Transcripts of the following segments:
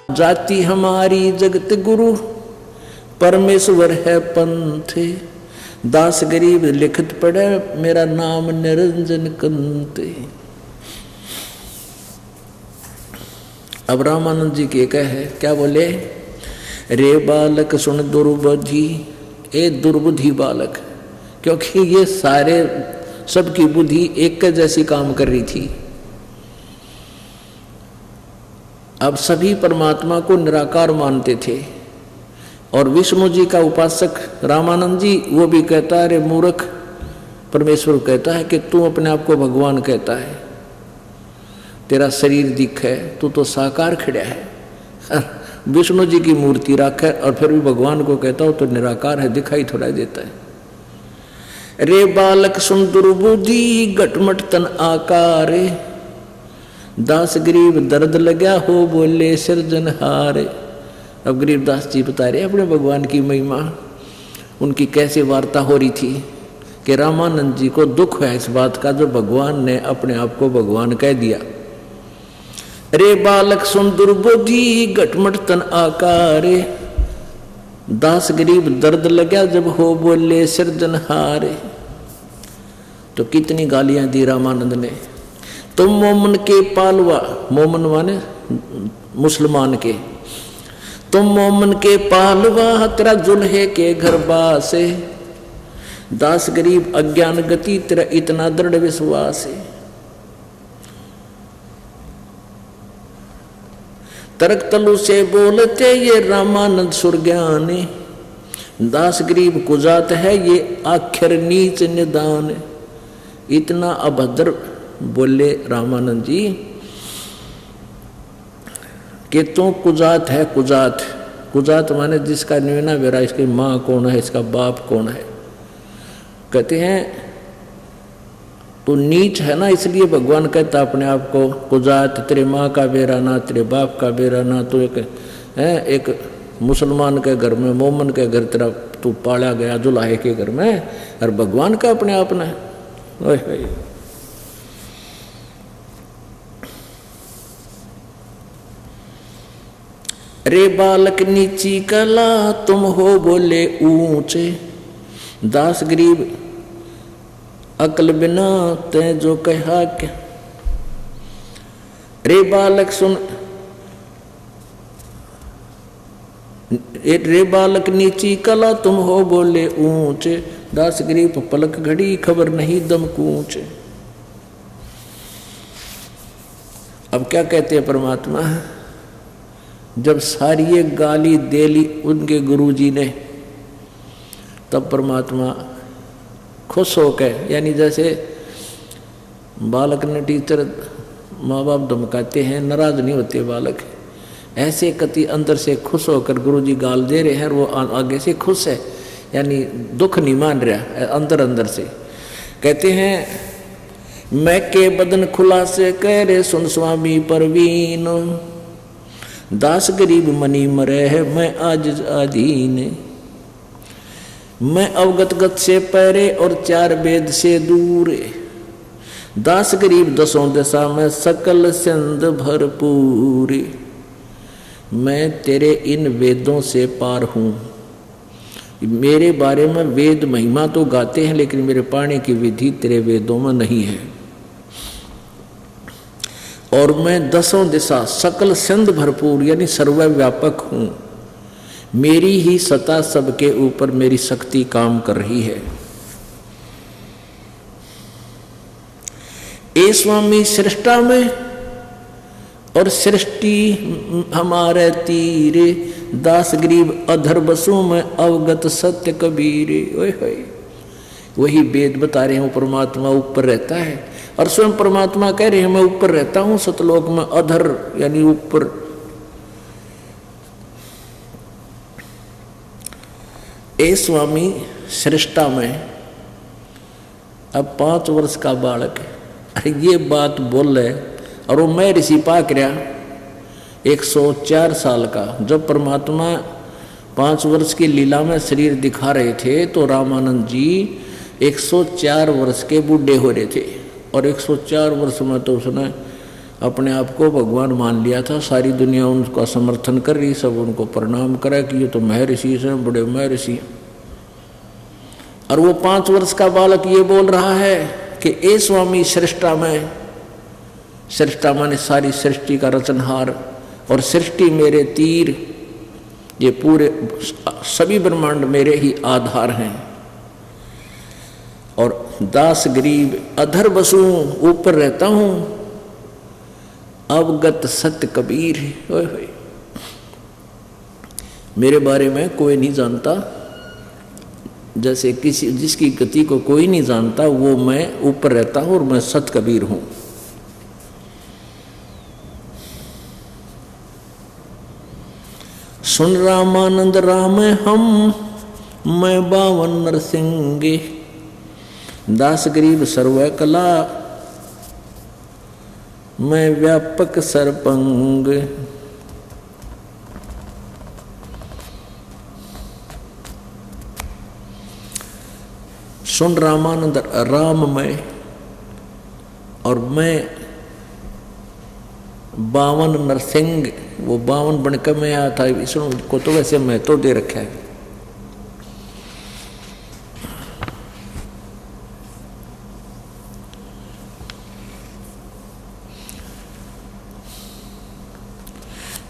जाति हमारी जगत गुरु, परमेश्वर है पंथ। दास गरीब लिखत पड़े, मेरा नाम निरंजन कंत। अब रामानंद जी के कहे क्या बोले, रे बालक सुन दुर्बुद्धि, ए दुर्बुद्धि बालक, क्योंकि ये सारे सबकी बुद्धि एक जैसी काम कर रही थी। अब सभी परमात्मा को निराकार मानते थे, और विष्णु जी का उपासक रामानंद जी वो भी कहता है, रे मूर्ख, परमेश्वर कहता है कि तू अपने आप को भगवान कहता है, तेरा शरीर दिख है, तू तो साकार खड़ा है। विष्णु जी की मूर्ति रख है और फिर भी भगवान को कहता हो तो निराकार है, दिखाई थोड़ा देता है। रे बालक सुन दुर्बुद्धि, घटमट तन आकार, दास गरीब दर्द लगा हो बोले सिरजनहार। अब गरीबदास जी बता रहे अपने भगवान की महिमा, उनकी कैसे वार्ता हो रही थी कि रामानंद जी को दुख है इस बात का जो भगवान ने अपने आप को भगवान कह दिया। रे बालक सुन दुर्बुद्धि, घटमट तन आकार, दास गरीब दर्द लगा जब हो बोले सिरजनहार। तो कितनी गालियां दी रामानंद ने। तुम मोमन के पालवा, मोमन माने मुसलमान के, तुम मोमन के पालवा, तेरा जुल्हे के घर बासे, दास गरीब अज्ञान गति, तेरा इतना दृढ़ विश्वास है। तर्क तलु से बोलते ये रामानंद सुरज्ञानी, दास गरीब कुजात है ये आखिर नीच निदान। इतना अभद्र बोले रामानंद जी कि तू कुजात है। कुजात, कुजात माने जिसका निर्णय वेरा, इसकी माँ कौन है, इसका बाप कौन है। कहते हैं तू नीच है ना, इसलिए भगवान कहता अपने आप को कुजात, तेरे माँ का बेरा ना, तेरे बाप का बेरा ना, तू एक मुसलमान के घर में, मोमन के घर तेरा तू पाला गया, जुलाहे के घर में, और भगवान का अपने आप ने। रे बालक नीची कला, तुम हो बोले ऊंचे, दास गरीब अकल बिना ते जो कहा क्या। रे बालक सुन, रे बालक नीची कला, तुम हो बोले ऊंचे, दास गरीब पलक घड़ी खबर नहीं दम कूचे। अब क्या कहते हैं परमात्मा, जब सारी ये गाली दे ली उनके गुरुजी ने, तब परमात्मा खुश होकर, यानी जैसे बालक ने टीचर माँ बाप धमकाते हैं, नाराज नहीं होते बालक, ऐसे कति अंदर से खुश होकर गुरुजी गाल दे रहे हैं, वो आगे से खुश है, यानी दुख नहीं मान रहा अंदर अंदर से। कहते हैं मैं के बदन खुला से कह रे सुन स्वामी परवीन, दास गरीब मनी मरे है मैं आज अधीन। मैं अवगत गत से परे और चार वेद से दूर, दास गरीब दसों दशा में सकल सिंध भरपूर। मैं तेरे इन वेदों से पार हूँ, मेरे बारे में वेद महिमा तो गाते हैं लेकिन मेरे पाने की विधि तेरे वेदों में नहीं है। और मैं दसों दिशा सकल सिंध भरपूर यानी सर्वव्यापक हूँ, मेरी ही सत्ता सबके ऊपर मेरी शक्ति काम कर रही है। ए स्वामी सृष्टा में और सृष्टि हमारे तीरे, दास गरीब अधर बसों में अवगत सत्य कबीरे। ओए होए, वही वेद बता रहे हैं परमात्मा ऊपर रहता है, और स्वयं परमात्मा कह रहे हैं मैं ऊपर रहता हूं सतलोक में, अधर यानी ऊपर। ए स्वामी सृष्टा में, अब 5 वर्ष का बालक है, ये बात बोल रहे, और वो मैं ऋषि पाक रहा 104 साल का। जब परमात्मा 5 वर्ष की लीला में शरीर दिखा रहे थे तो रामानंद जी 104 वर्ष के बूढ़े हो रहे थे, और 104 वर्ष में तो उसने अपने आप को भगवान मान लिया था। सारी दुनिया उनका समर्थन कर रही, सब उनको प्रणाम करा कि ये तो महर्षि हैं, बड़े महर्षि। और वो 5 वर्ष का बालक ये बोल रहा है कि ए स्वामी सृष्टा में, सृष्टा माने सारी सृष्टि का रचनहार, और सृष्टि मेरे तीर, ये पूरे सभी ब्रह्मांड मेरे ही आधार हैं। और दास गरीब अधर बसूं, ऊपर रहता हूं, अवगत सत्य कबीर। ओए होए, मेरे बारे में कोई नहीं जानता, जैसे किसी जिसकी गति को कोई नहीं जानता, वो मैं ऊपर रहता हूं और मैं सत कबीर हूं। सुन रामानंद राम हम, मैं बावन नरसिंगे, दास गरीब सर्व कला, मैं व्यापक सरपंग। सुन रामानंद राम मैं, और मैं 52 नरसिंह, वो 52 बनकर मैं आया था विष्णु को, तो वैसे मैं तो दे रखा है।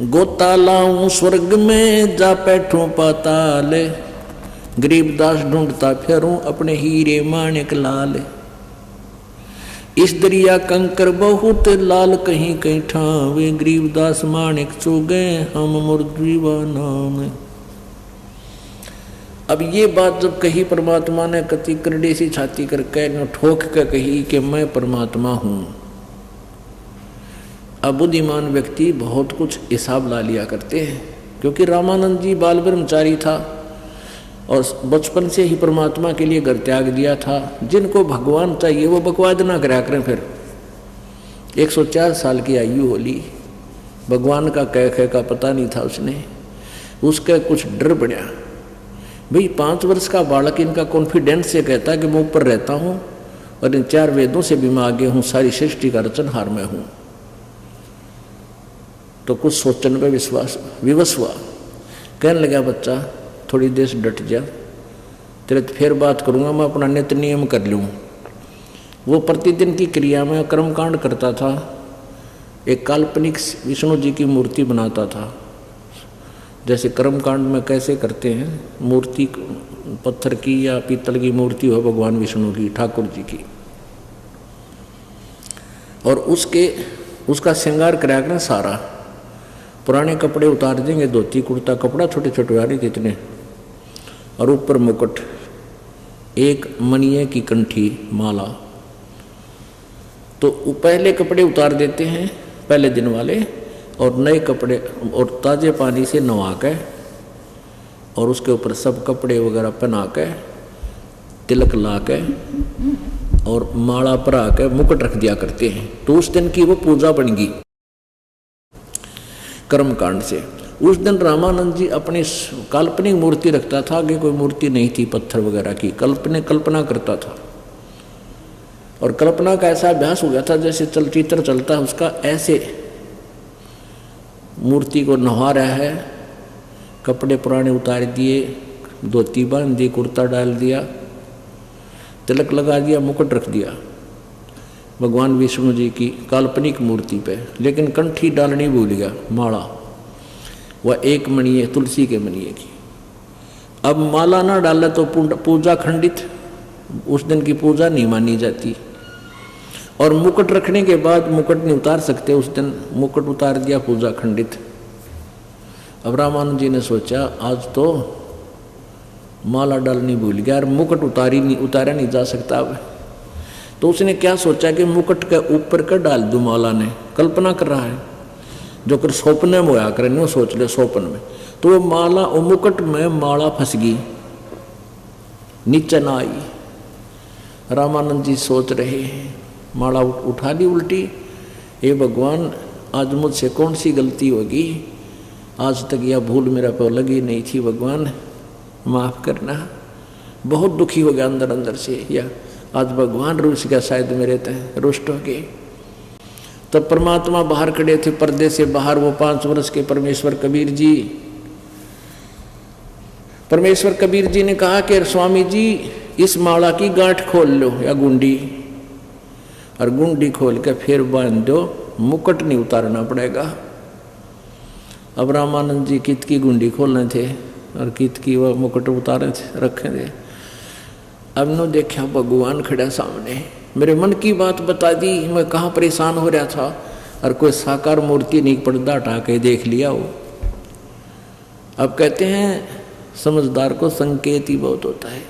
गोता लाऊं स्वर्ग में, जा बैठूं पाताल, गरीबदास ढूंढता फिरूं अपने हीरे माणिक लाल। इस दरिया कंकर बहुत, लाल कहीं कहीं ठावे, गरीबदास माणिक चुगे हम मुर्दीवा नाम। अब ये बात जब कही परमात्मा ने, कति करड़े सी छाती करके ठोक कर कही कि मैं परमात्मा हूं। अब बुद्धिमान व्यक्ति बहुत कुछ हिसाब ला लिया करते हैं, क्योंकि रामानंद जी बाल ब्रह्मचारी था और बचपन से ही परमात्मा के लिए घर त्याग दिया था। जिनको भगवान चाहिए वो बकवाद ना करा करें। फिर 104 साल की आयु होली, भगवान का कह का पता नहीं था उसने, उसका कुछ डर बढ़िया। भाई 5 वर्ष का बालक इनका कॉन्फिडेंस से कहता है कि मैं ऊपर रहता हूँ और इन 4 वेदों से भी मैं आगे हूँ, सारी सृष्टि का रचनहार मैं हूँ। तो कुछ सोचने पे विवश हुआ, कहने लगा बच्चा थोड़ी देर से डट जा, तेरे तो फिर बात करूँगा, मैं अपना नित्य नियम कर लूँ। वो प्रतिदिन की क्रिया में कर्मकांड करता था, एक काल्पनिक विष्णु जी की मूर्ति बनाता था। जैसे कर्मकांड में कैसे करते हैं, मूर्ति पत्थर की या पीतल की मूर्ति हो भगवान विष्णु की, ठाकुर जी की, और उसका श्रृंगार कराया करना सारा। पुराने कपड़े उतार देंगे, धोती कुर्ता कपड़ा छोटे छोटे वाले जितने, और ऊपर मुकुट, एक मणिये की कंठी माला। तो पहले कपड़े उतार देते हैं पहले दिन वाले, और नए कपड़े और ताजे पानी से नवा के, और उसके ऊपर सब कपड़े वगैरह पहना के, तिलक ला के और माला परा के मुकुट रख दिया करते हैं। तो उस दिन की वो पूजा बन गई कर्मकांड से। उस दिन रामानंद जी अपनी काल्पनिक मूर्ति रखता था, आगे कोई मूर्ति नहीं थी पत्थर वगैरह की, कल्पना करता था। और कल्पना का ऐसा अभ्यास हो गया था जैसे चलचित्र चलता है उसका, ऐसे मूर्ति को नहा रहा है, कपड़े पुराने उतार दिए, धोती बांध दी, कुर्ता डाल दिया, तिलक लगा दिया, मुकुट रख दिया भगवान विष्णु जी की काल्पनिक मूर्ति पे, लेकिन कंठी डालनी भूल गया, माला, वह एक मणिये तुलसी के मणिये की। अब माला ना डाले तो पूजा खंडित, उस दिन की पूजा नहीं मानी जाती। और मुकुट रखने के बाद मुकुट नहीं उतार सकते उस दिन, मुकुट उतार दिया, पूजा खंडित। अब रामानंद जी ने सोचा आज तो माला डालनी भूल गया और मुकुट उतारा नहीं जा सकता अब। तो उसने क्या सोचा कि मुकुट के ऊपर कर डाल दूं माला ने, कल्पना कर रहा है जो कर स्वप्न में होया करे, सोच ले स्वप्न में। तो वो माला और मुकुट में माला फंस गई, नीचे ना आई। रामानंद जी सोच रहे हैं, माला उठा ली उल्टी, हे भगवान आज मुझसे कौन सी गलती होगी, आज तक यह भूल मेरा पे लगी नहीं थी, भगवान माफ़ करना। बहुत दुखी हो गया अंदर अंदर से, या आज भगवान रूस गया शायद मेरे तय, रुष्ट हो गए। तब परमात्मा बाहर खड़े थे, पर्दे से बाहर वो 5 वर्ष के परमेश्वर कबीर जी। परमेश्वर कबीर जी ने कहा कि स्वामी जी इस माला की गांठ खोल लो या गुंडी, और गुंडी खोल के फिर बांध दो, मुकुट नहीं उतारना पड़ेगा। अब रामानंद जी कित की गुंडी खोलने थे और कित की वह मुकुट उतारे थे, रखे थे। अब नो देखा भगवान खड़ा सामने, मेरे मन की बात बता दी, मैं कहाँ परेशान हो रहा था, और कोई साकार मूर्ति नहीं, पर्दा हटा के देख लिया वो। अब कहते हैं समझदार को संकेत ही बहुत होता है,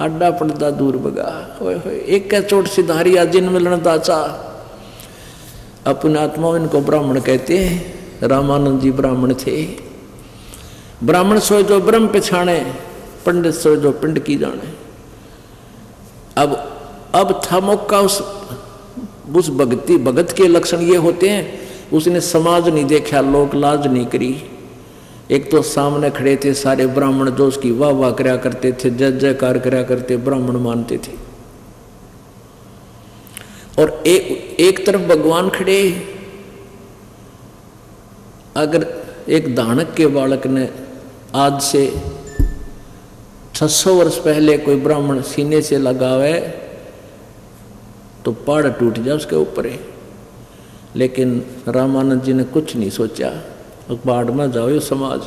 आडा पर्दा दूर भगा, होए होए एक का चोट सिधारिया जिन मिलन दाचा। अपने आत्मा इनको ब्राह्मण कहते हैं। रामानंद जी ब्राह्मण थे। ब्राह्मण सोए जो ब्रह्म पछाणे, पंडित सोए जो पिंड की जाने। अब था मौका उस भगत के लक्षण ये होते हैं, उसने समाज नहीं देखा, लोक लाज नहीं करी। एक तो सामने खड़े थे सारे ब्राह्मण जो उसकी वाह वाह करया करते थे, जय जयकार करया करते, ब्राह्मण मानते थे। और एक तरफ भगवान खड़े। अगर एक दानक के बालक ने आज से 600 वर्ष पहले कोई ब्राह्मण सीने से लगावे तो पहाड़ टूट जाए उसके ऊपर है, लेकिन रामानंद जी ने कुछ नहीं सोचा, पहाड़ में जाओ ये समाज।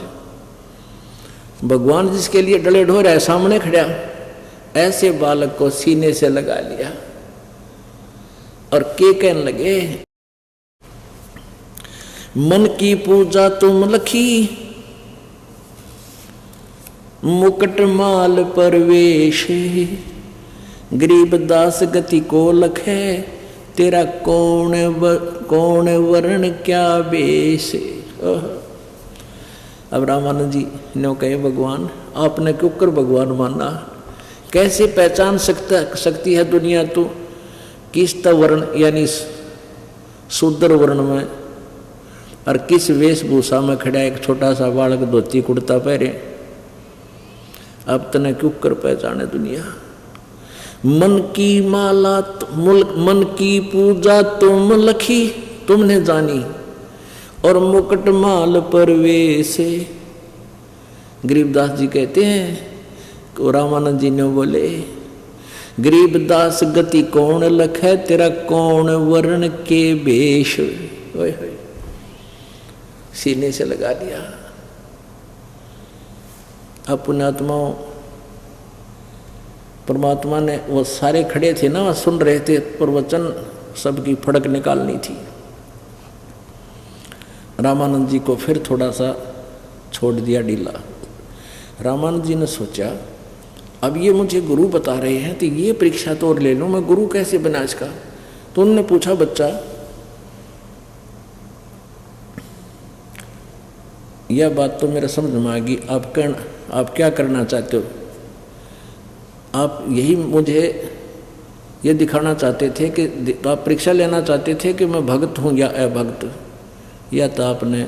भगवान जिसके लिए डले ढो रहा है सामने खड़ा, ऐसे बालक को सीने से लगा लिया और के कहने लगे, मन की पूजा तुम लखी, मुकुट माल परवेश, गरीब दास गति को लखे, तेरा कौन वर्ण क्या बेश। अब रामानंद जी ने कहे, भगवान आपने क्यों कर भगवान माना, कैसे पहचान सकती है दुनिया तू किस वर्ण यानी शूद्र वर्ण में और किस वेशभूषा में खड़ा एक छोटा सा बालक धोती कुर्ता पहरे। अब तने क्यों कर पहचाने दुनिया। मन की माला मन की पूजा तुम लखी, तुमने जानी, और मुकुट माल परवेश। गरीबदास जी कहते हैं, रामानंद जी ने बोले, गरीबदास गति कौन लखे, तेरा कौन वर्ण के वेश। ओए होए सीने से लगा लिया। अब पुण्यात्माओं, परमात्मा ने, वो सारे खड़े थे ना, सुन रहे थे प्रवचन, सबकी फड़क निकालनी थी। रामानंद जी को फिर थोड़ा सा छोड़ दिया ढीला। रामानंद जी ने सोचा, अब ये मुझे गुरु बता रहे हैं तो ये परीक्षा तो और ले लूँ, मैं गुरु कैसे बना इसका। तो उन्होंने पूछा, बच्चा यह बात तो मेरे समझ में आ गई, आप क्या करना चाहते हो। आप यही मुझे ये दिखाना चाहते थे कि तो आप परीक्षा लेना चाहते थे कि मैं भक्त हूँ या अभक्त, या तो आपने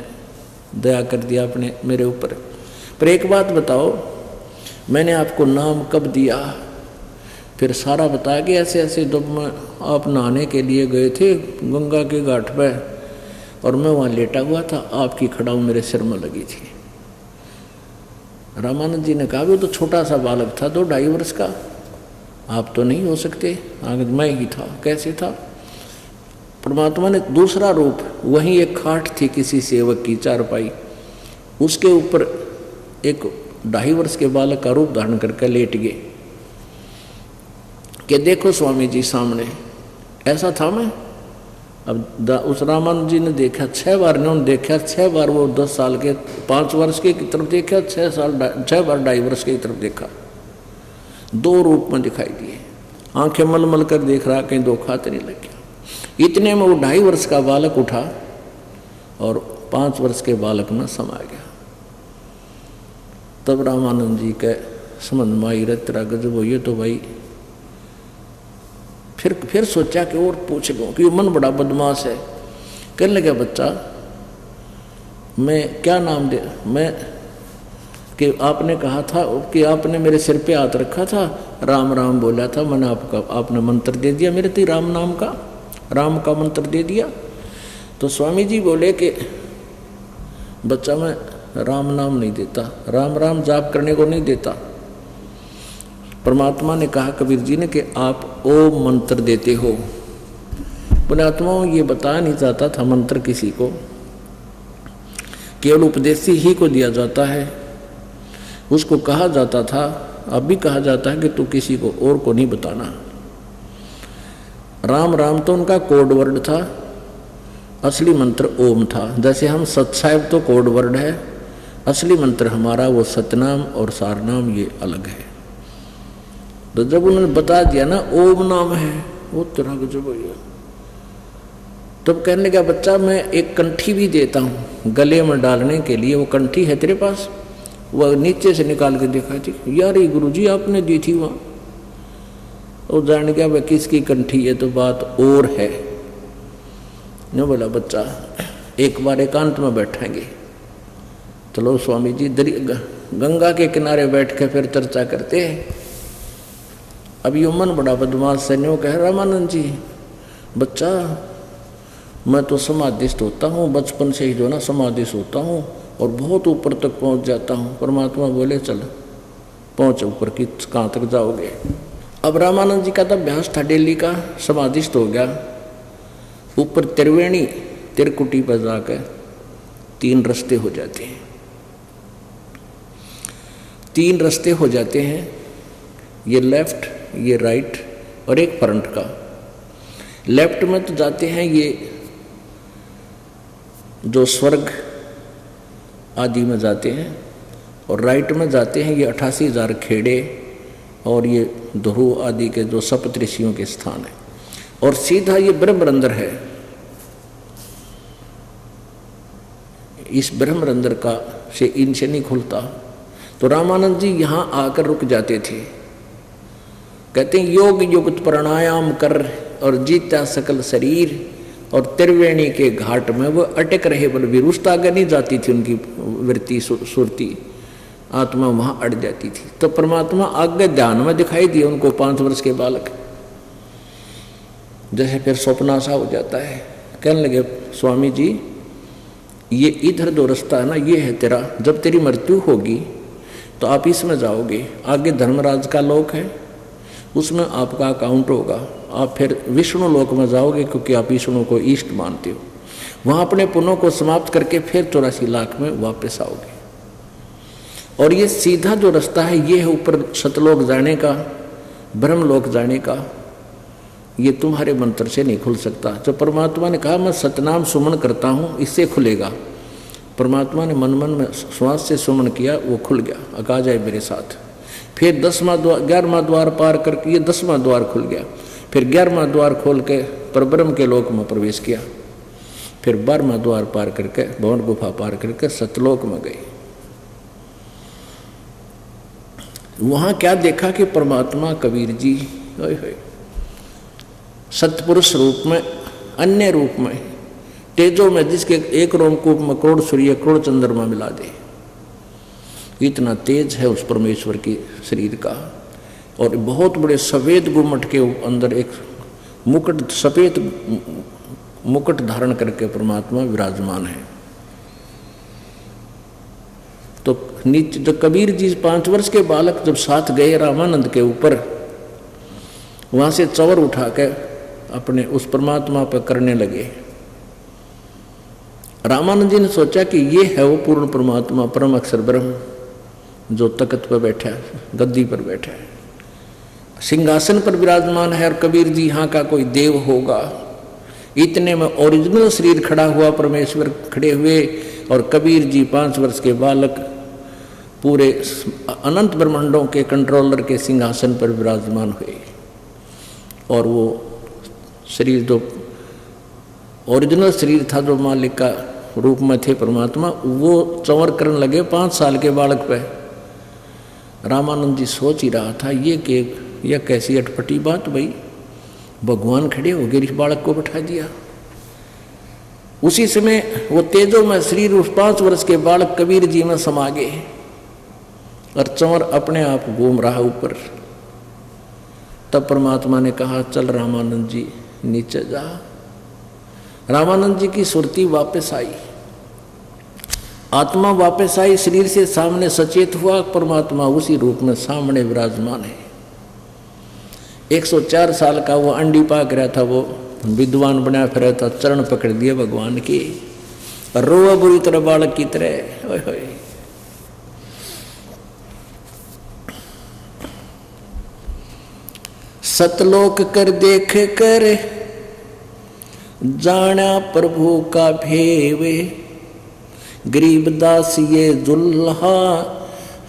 दया कर दिया अपने मेरे ऊपर। पर एक बात बताओ, मैंने आपको नाम कब दिया। फिर सारा बताया कि ऐसे ऐसे जब मैं आप नहाने के लिए गए थे गंगा के घाट पर, और मैं वहाँ लेटा हुआ था, आपकी खड़ाऊ मेरे सिर में लगी थी। रामानंद जी ने कहा, वो तो छोटा सा बालक था, 2-2.5 वर्ष का, आप तो नहीं हो सकते। आगे मैं ही था। कैसे था। परमात्मा ने दूसरा रूप, वहीं एक खाट थी किसी सेवक की चारपाई, उसके ऊपर एक 2.5 वर्ष के बालक का रूप धारण करके लेट गए कि देखो स्वामी जी सामने। ऐसा था मैं। अब उस रामानंद जी ने देखा 6 बार, ने देखा 6 बार, वो 10 साल के 5 वर्ष के की तरफ देखा, 6 बार 2.5 वर्ष की तरफ देखा। 2 रूप में दिखाई दिए। आंखें मल मल कर देख रहा, कहीं धोखा तो नहीं लग गया। इतने में वो 2.5 वर्ष का बालक उठा और 5 वर्ष के बालक में समा गया। तब रामानंद जी के समझ में आई, तेरा गजब हो, ये तो भाई। फिर सोचा कि और पूछ लूँ, कि मन बड़ा बदमाश है। कहने लगा, बच्चा मैं क्या नाम दे, मैं कि आपने कहा था कि आपने मेरे सिर पे हाथ रखा था, राम राम बोला था, मैंने आपने मंत्र दे दिया मेरे ती, राम का मंत्र दे दिया। तो स्वामी जी बोले कि बच्चा मैं राम नाम नहीं देता, राम राम जाप करने को नहीं देता। परमात्मा ने कहा कबीर जी ने कि आप ओम मंत्र देते हो। पुण्यात्माओं ये बताया नहीं जाता था मंत्र किसी को, केवल उपदेशी ही को दिया जाता है। उसको कहा जाता था, अब भी कहा जाता है कि तू किसी को और को नहीं बताना। राम राम तो उनका कोड वर्ड था, असली मंत्र ओम था। जैसे हम सतसाहिब तो कोड वर्ड है, असली मंत्र हमारा वो सतनाम और सारनाम ये अलग है। तो जब उन्होंने बता दिया ना ओम नाम है, वो तरह गजब हो गया। तब कहने लगा बच्चा मैं एक कंठी भी देता हूँ गले में डालने के लिए, वो कंठी है तेरे पास? वह नीचे से निकाल के दिखाई थी। यार ये गुरुजी आपने दी थी वहाँ। और जान गया वह किसकी कंठी है, तो बात और है। ने बोला बच्चा एक बार एकांत में बैठेंगे। चलो स्वामी जी गंगा के किनारे बैठ के फिर चर्चा करते हैं। अब ये मन बड़ा बदमाश से न्यों कह रामानंद जी बच्चा मैं तो समाधिस्थ होता हूँ, बचपन से ही जो ना समाधिस्थ होता हूँ और बहुत ऊपर तक पहुँच जाता हूँ। परमात्मा बोले चल पहुँच ऊपर की, कहाँ तक जाओगे? अब रामानंद जी का तो अभ्यास था डेली का, समाधिस्थ हो गया। ऊपर त्रिवेणी तिरकुटी पर जाकर 3 रास्ते हो जाते हैं। 3 रास्ते हो जाते हैं, ये लेफ्ट, ये राइट और एक फ्रंट का। लेफ्ट में तो जाते हैं ये जो स्वर्ग आदि में जाते हैं, और राइट में जाते हैं ये 88,000 खेड़े और ये ध्रुव आदि के जो सप्तऋषियों के स्थान है। और सीधा ये ब्रह्मरंध्र है। इस ब्रह्मरंध्र का से इनसे नहीं खुलता। तो रामानंद जी यहाँ आकर रुक जाते थे। कहते हैं योग युक्त प्राणायाम कर और जीता सकल शरीर, और त्रिवेणी के घाट में वो अटक रहे, बल विरुष्ट आगे नहीं जाती थी उनकी वृत्ति सुरती, आत्मा वहां अड़ जाती थी। तो परमात्मा आगे ध्यान में दिखाई दिए उनको 5 वर्ष के बालक। जैसे फिर स्वप्ना सा हो जाता है। कहने लगे स्वामी जी ये इधर जो रास्ता है ना ये है तेरा, जब तेरी मृत्यु होगी तो आप इसमें जाओगे। आगे धर्मराज का लोक है, उसमें आपका अकाउंट होगा। आप फिर विष्णु लोक में जाओगे क्योंकि आप विष्णु को इष्ट मानते हो। वहाँ अपने पुण्यों को समाप्त करके फिर 84 लाख में वापस आओगे। और ये सीधा जो रास्ता है ये है ऊपर सतलोक जाने का, ब्रह्मलोक जाने का। ये तुम्हारे मंत्र से नहीं खुल सकता। जो परमात्मा ने कहा मैं सतनाम सुमन करता हूँ इससे खुलेगा। परमात्मा ने मन मन में श्वास से सुमन किया, वो खुल गया। अका जाए मेरे साथ। फिर 11वां द्वार पार करके ये 10वां द्वार खुल गया। फिर 11वां द्वार खोल के परब्रह्म के लोक में प्रवेश किया। फिर 12वां द्वार पार करके भवन गुफा पार करके सतलोक में गए। वहां क्या देखा कि परमात्मा कबीर जी सतपुरुष रूप में, अन्य रूप में, तेजो में, जिसके एक रोमकूप में करोड़ सूर्य करोड़ चंद्रमा मिला दे, इतना तेज है उस परमेश्वर की शरीर का। और बहुत बड़े सफेद गुम्मट के अंदर एक मुकुट, सफेद मुकुट धारण करके परमात्मा विराजमान है। तो नीचे जब कबीर जी 5 वर्ष के बालक जब साथ गए रामानंद के ऊपर, वहां से चवर उठा के अपने उस परमात्मा पर करने लगे। रामानंद जी ने सोचा कि ये है वो पूर्ण परमात्मा, परम अक्षर ब्रह्म, जो तख्त पर बैठा है, गद्दी पर बैठा है, सिंहासन पर विराजमान है। और कबीर जी यहाँ का कोई देव होगा। इतने में ओरिजिनल शरीर खड़ा हुआ, परमेश्वर खड़े हुए, और कबीर जी 5 वर्ष के बालक पूरे अनंत ब्रह्मांडों के कंट्रोलर के सिंहासन पर विराजमान हुए। और वो शरीर जो ओरिजिनल शरीर था, जो मालिक का रूप में थे परमात्मा, वो चंवर करने लगे 5 साल के बालक पे। रामानंद जी सोच ही रहा था यह कैसी अटपटी बात भाई, भगवान खड़े हो गए, इस बालक को बैठा दिया। उसी समय वो तेजो में शरीर उस 5 वर्ष के बालक कबीर जी में समा गए, और चंवर अपने आप घूम रहा ऊपर। तब परमात्मा ने कहा चल रामानंद जी नीचे जा। रामानंद जी की सुरती वापस आई, आत्मा वापस आई, शरीर से सामने सचेत हुआ, परमात्मा उसी रूप में सामने विराजमान है। 104 साल का वो अंडी पाक रहा था, वो विद्वान बना फिर था, चरण पकड़ दिए भगवान की, रोआ बुरी तरह बालक की तरह। ओए होए। सतलोक कर देख कर जाना प्रभु का भेवे, गरीबदास ये दुल्हा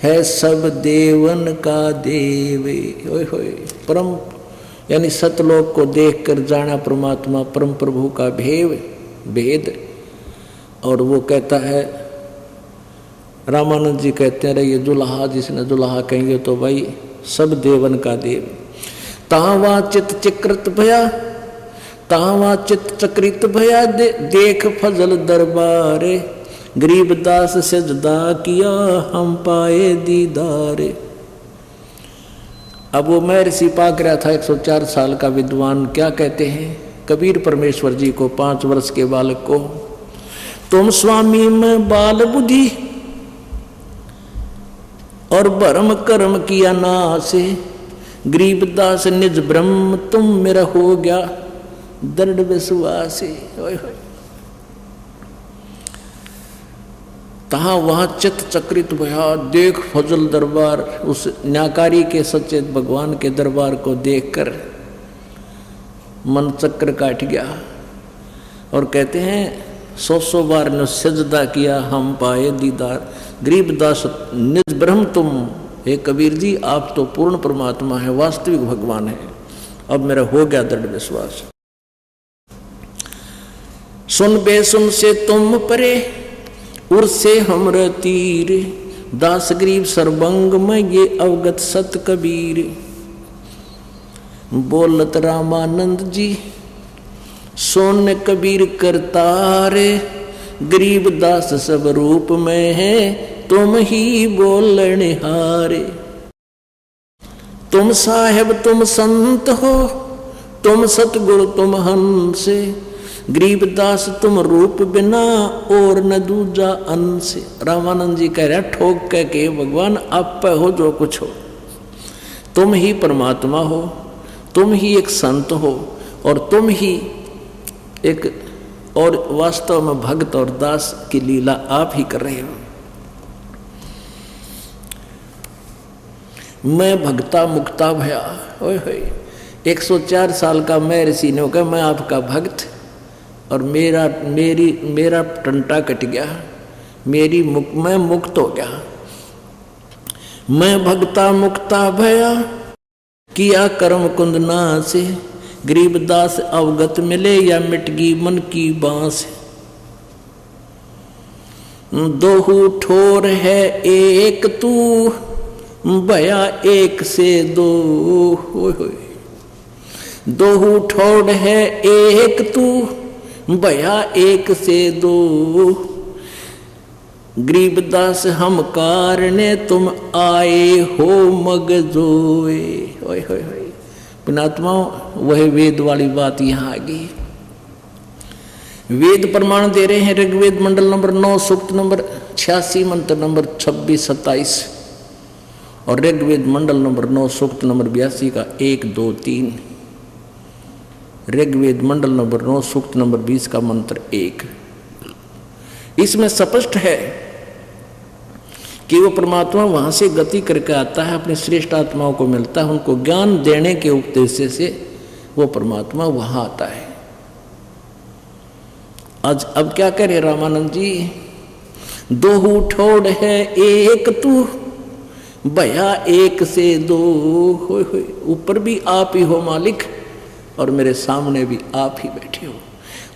है सब देवन का देवे। ओए होए। परम यानी सतलोक को देखकर जाना परमात्मा परम प्रभु का भेद। और वो कहता है, रामानंद जी कहते हैं, ये दुल्हा जिसने दुल्हा कहेंगे तो भाई सब देवन का देव। तावा चित चक्रित भया, तावा चित चक्रित भया, देख फजल दरबारे, गरीबदास सजदा किया हम पाए दीदारे। अब वो महर्षि पाक रहा था 104 साल का विद्वान, क्या कहते हैं कबीर परमेश्वर जी को, 5 वर्ष के बालक को, तुम स्वामी में बाल बुद्धि और भरम कर्म किया नासे, गरीबदास निज ब्रह्म तुम मेरा हो गया दृढ़ विश्वास। तहा वहां चित चक्रित भया, देख फजल दरबार, उस न्याकारी के सचेत भगवान के दरबार को देखकर मन चक्र काट गया। और कहते हैं 100 बार ने सजदा किया हम पाए दीदार, गरीबदास निज ब्रह्म तुम, हे कबीर जी आप तो पूर्ण परमात्मा है, वास्तविक भगवान है, अब मेरा हो गया दृढ़ विश्वास। सुन बेसुन से तुम परे, उर से हमर तीर, दास गरीब सर्वंग में ये अवगत सत कबीर। बोलत रामानंद जी सोन कबीर करतारे, गरीब दास सब रूप में है तुम ही बोलने हारे। तुम साहेब तुम संत हो, तुम सतगुरु तुम हंस, गरीबदास तुम रूप बिना और न दूजा अंश। रामानंद जी कह रहे ठोक कह के भगवान आप पे हो जो कुछ हो, तुम ही परमात्मा हो, तुम ही एक संत हो, और तुम ही एक और वास्तव में भक्त और दास की लीला आप ही कर रहे हो। मैं भक्ता मुक्ता भया। ओए होए। 104 साल का मैं ऋषि ने कहा मैं आपका भक्त, और मेरा टंटा कट गया, मैं मुक्त हो गया। मैं भक्ता मुक्ता भया, किया कर्म कुंदना से, गरीबदास अवगत मिले या मिटगी मन की बांस। दोहू ठोर है एक तू, भया एक से दो। दोहू ठोर है एक तू, भया एक से दो, गरीबदास हम कारणे तुम आए हो मगजोए। ओए होए होए। पुणात्मा वह वेद वाली बात यहाँ आ गई। वेद प्रमाण दे रहे हैं, ऋग्वेद मंडल नंबर 9 सूक्त नंबर 86 मंत्र नंबर 26-27 और ऋग्वेद मंडल नंबर 9 सूक्त नंबर 82 का 1, 2, 3, ऋग्वेद मंडल नंबर 9 सूक्त नंबर 20 का मंत्र 1। इसमें स्पष्ट है कि वो परमात्मा वहां से गति करके आता है, अपने श्रेष्ठ आत्माओं को मिलता है, उनको ज्ञान देने के उद्देश्य से वो परमात्मा वहां आता है। आज अब क्या करे रामानंद जी, दोहू ठोड़ है एक तू, भया एक से दो। होय होय। ऊपर भी आप ही हो मालिक और मेरे सामने भी आप ही बैठे हो,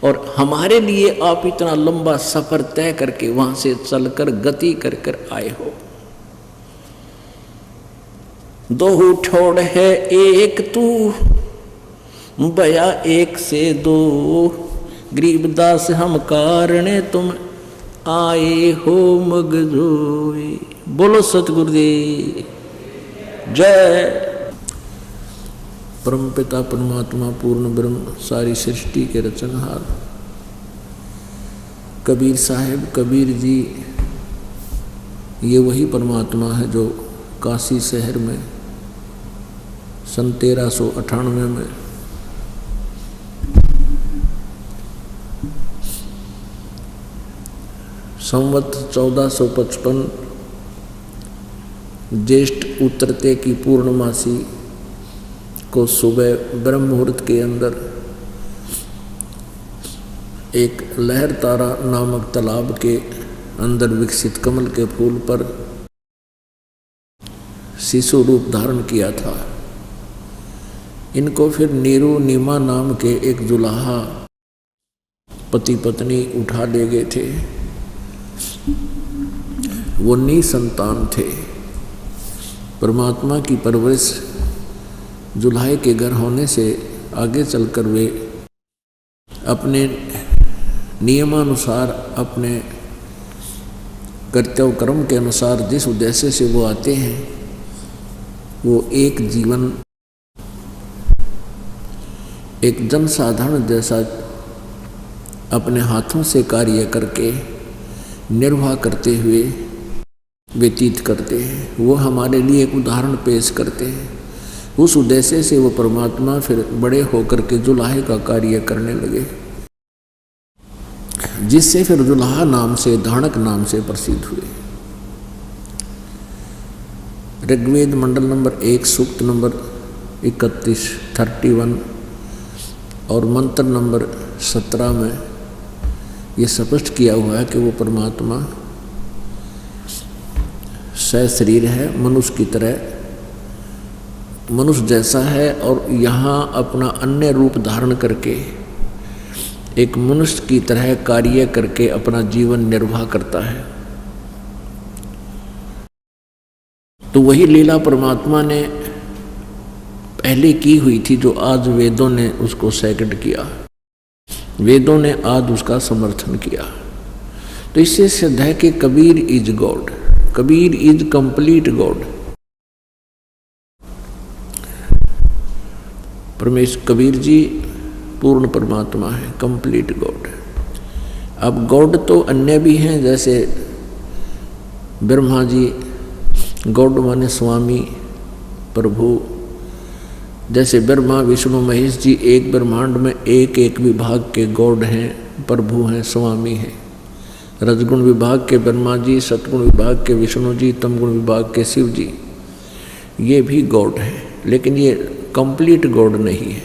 और हमारे लिए आप इतना लंबा सफर तय करके वहां से चलकर गति कर कर आए हो। दोहू ठोड़ है एक तू, भया एक से दो, गरीबदास हम कारणे तुम आए हो मगजोए। बोलो सतगुरुदेव जय। परमपिता परमात्मा पूर्ण ब्रह्म सारी सृष्टि के रचनहार कबीर साहब, कबीर जी ये वही परमात्मा है जो काशी शहर में सन 1398 में संवत 1455 ज्येष्ठ उतरते की पूर्णमासी को सुबह ब्रह्म मुहूर्त के अंदर एक लहर तारा नामक तालाब के अंदर विकसित कमल के फूल पर शिशु रूप धारण किया था। इनको फिर नीरू नीमा नाम के एक जुलाहा पति पत्नी उठा ले गए थे। वो निसंतान थे। परमात्मा की परवरिश जुल्हाए के घर होने से आगे चलकर वे अपने नियमानुसार, अपने कर्तव्य कर्म के अनुसार जिस उद्देश्य से वो आते हैं, वो एक जीवन एक जनसाधारण जैसा अपने हाथों से कार्य करके निर्वाह करते हुए व्यतीत करते हैं। वो हमारे लिए एक उदाहरण पेश करते हैं। उस उद्देश्य से वो परमात्मा फिर बड़े होकर के जुल्हाए का कार्य करने लगे, जिससे फिर जुल्हा नाम से, धाणक नाम से प्रसिद्ध हुए। ऋग्वेद मंडल नंबर 1 सूक्त नंबर 31 और मंत्र नंबर 17 में ये स्पष्ट किया हुआ है कि वो परमात्मा सशरीर है, मनुष्य की तरह, मनुष्य जैसा है, और यहाँ अपना अन्य रूप धारण करके एक मनुष्य की तरह कार्य करके अपना जीवन निर्वाह करता है। तो वही लीला परमात्मा ने पहले की हुई थी, जो आज वेदों ने उसको सेकंड किया, वेदों ने आज उसका समर्थन किया। तो इससे सिद्ध है कि Kabir is God, Kabir is complete God. परमेश्वर कबीर जी पूर्ण परमात्मा है, कंप्लीट गॉड। अब गॉड तो अन्य भी हैं, जैसे ब्रह्मा जी गॉड माने स्वामी, प्रभु। जैसे ब्रह्मा विष्णु महेश जी एक ब्रह्मांड में एक एक विभाग के गॉड हैं, प्रभु हैं, स्वामी हैं। रजगुण विभाग के ब्रह्मा जी, सतगुण विभाग के विष्णु जी, तमगुण विभाग के शिव जी, ये भी गॉड हैं, लेकिन ये कंप्लीट गॉड नहीं है।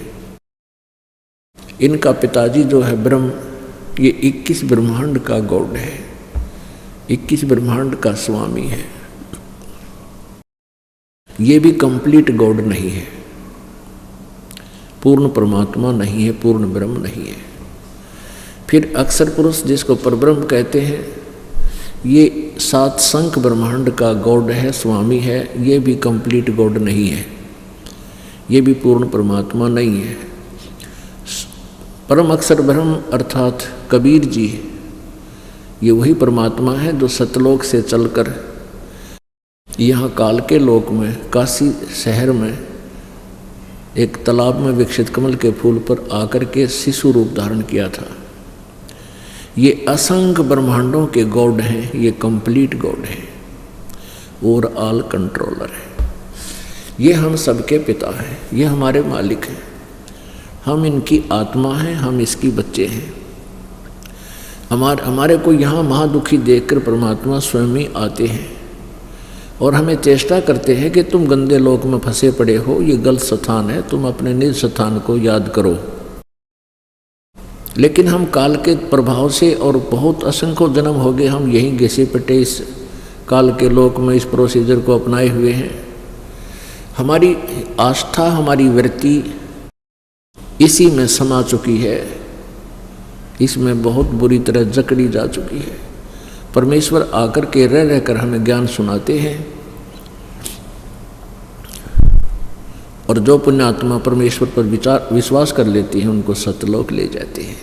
इनका पिताजी जो है ब्रह्म, ये 21 ब्रह्मांड का गॉड है, 21 ब्रह्मांड का स्वामी है। ये भी कंप्लीट गॉड नहीं है, पूर्ण परमात्मा नहीं है, पूर्ण ब्रह्म नहीं है। फिर अक्षर पुरुष जिसको परब्रह्म कहते हैं, ये 7 संख ब्रह्मांड का गॉड है, स्वामी है। ये भी कंप्लीट गॉड नहीं है, ये भी पूर्ण परमात्मा नहीं है। परम अक्षर ब्रह्म अर्थात कबीर जी, ये वही परमात्मा है जो सतलोक से चलकर यहाँ काल के लोक में, काशी शहर में एक तालाब में विकसित कमल के फूल पर आकर के शिशु रूप धारण किया था। ये असंख्य ब्रह्मांडों के गॉड हैं, ये कंप्लीट गॉड है, और ऑल कंट्रोलर है। ये हम सबके पिता हैं, ये हमारे मालिक हैं, हम इनकी आत्मा हैं, हम इसकी बच्चे हैं। हमारे को यहाँ महादुखी देखकर परमात्मा स्वयं ही आते हैं और हमें चेष्टा करते हैं कि तुम गंदे लोक में फंसे पड़े हो, ये गलत स्थान है, तुम अपने निज स्थान को याद करो। लेकिन हम काल के प्रभाव से, और बहुत असंख्य जन्म हो गए हम यहीं घिसे पिटे इस काल के लोक में इस प्रोसीजर को अपनाए हुए हैं। हमारी आस्था, हमारी वृत्ति इसी में समा चुकी है, इसमें बहुत बुरी तरह जकड़ी जा चुकी है। परमेश्वर आकर के रह रहकर हमें ज्ञान सुनाते हैं, और जो पुण्यात्मा परमेश्वर पर विश्वास कर लेती हैं उनको सतलोक ले जाते हैं।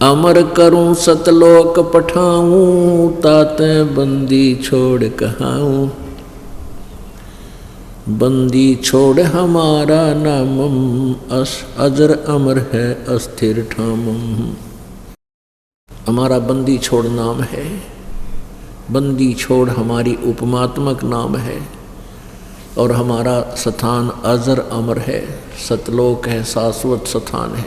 अमर करूं सतलोक पठाऊं, ताते बंदी छोड़ कहाऊं, बंदी छोड़ हमारा नामम, अजर अमर है अस्थिर ठामम। हमारा बंदी छोड़ नाम है, बंदी छोड़ हमारी उपमात्मक नाम है, और हमारा स्थान अजर अमर है, सतलोक है, शाश्वत स्थान है।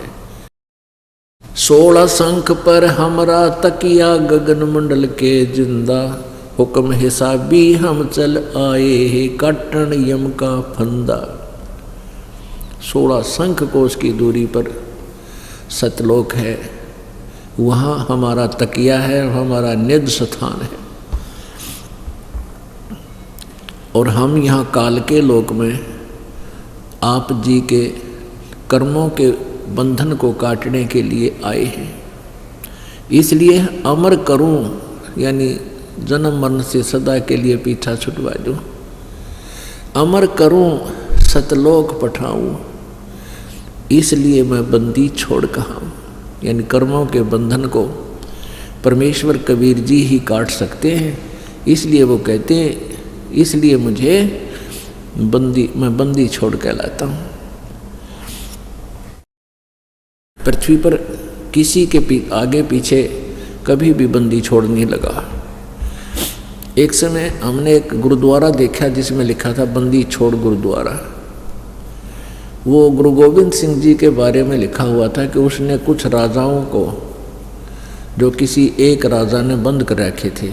16 शंख पर हमरा तकिया गगन मंडल के जिंदा, हुक्म हिसाबी हम चल आए है काटन यम का फंदा। 16 शंख कोश की दूरी पर सतलोक है, वहाँ हमारा तकिया है, हमारा निज स्थान है। और हम यहाँ काल के लोक में आप जी के कर्मों के बंधन को काटने के लिए आए हैं। इसलिए अमर करूं, यानी जन्म मरण से सदा के लिए पीछा छुटवा दूं, अमर करूं सतलोक पठाऊं, इसलिए मैं बंदी छोड़ कहाँ, यानी कर्मों के बंधन को परमेश्वर कबीर जी ही काट सकते हैं। इसलिए वो कहते हैं, इसलिए मुझे मैं बंदी छोड़ कहलाता हूँ। पृथ्वी पर किसी के आगे पीछे कभी भी बंदी छोड़ नहीं लगा। एक समय हमने एक गुरुद्वारा देखा जिसमें लिखा था बंदी छोड़ गुरुद्वारा। वो गुरु गोविंद सिंह जी के बारे में लिखा हुआ था कि उसने कुछ राजाओं को, जो किसी एक राजा ने बंद कर रखे थे,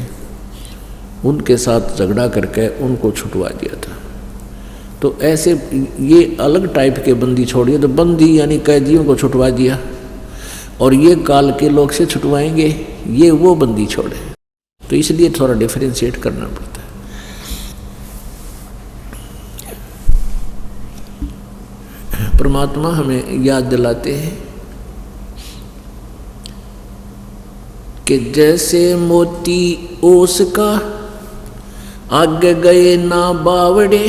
उनके साथ झगड़ा करके उनको छुटवा दिया था। तो ऐसे ये अलग टाइप के बंदी छोड़िए, तो बंदी यानी कैदियों को छुटवा दिया, और ये काल के लोग से छुटवाएंगे, ये वो बंदी छोड़े। तो इसलिए थोड़ा डिफरेंशिएट करना पड़ता है। परमात्मा हमें याद दिलाते हैं कि जैसे मोती ओस का आगे गए ना बावड़े,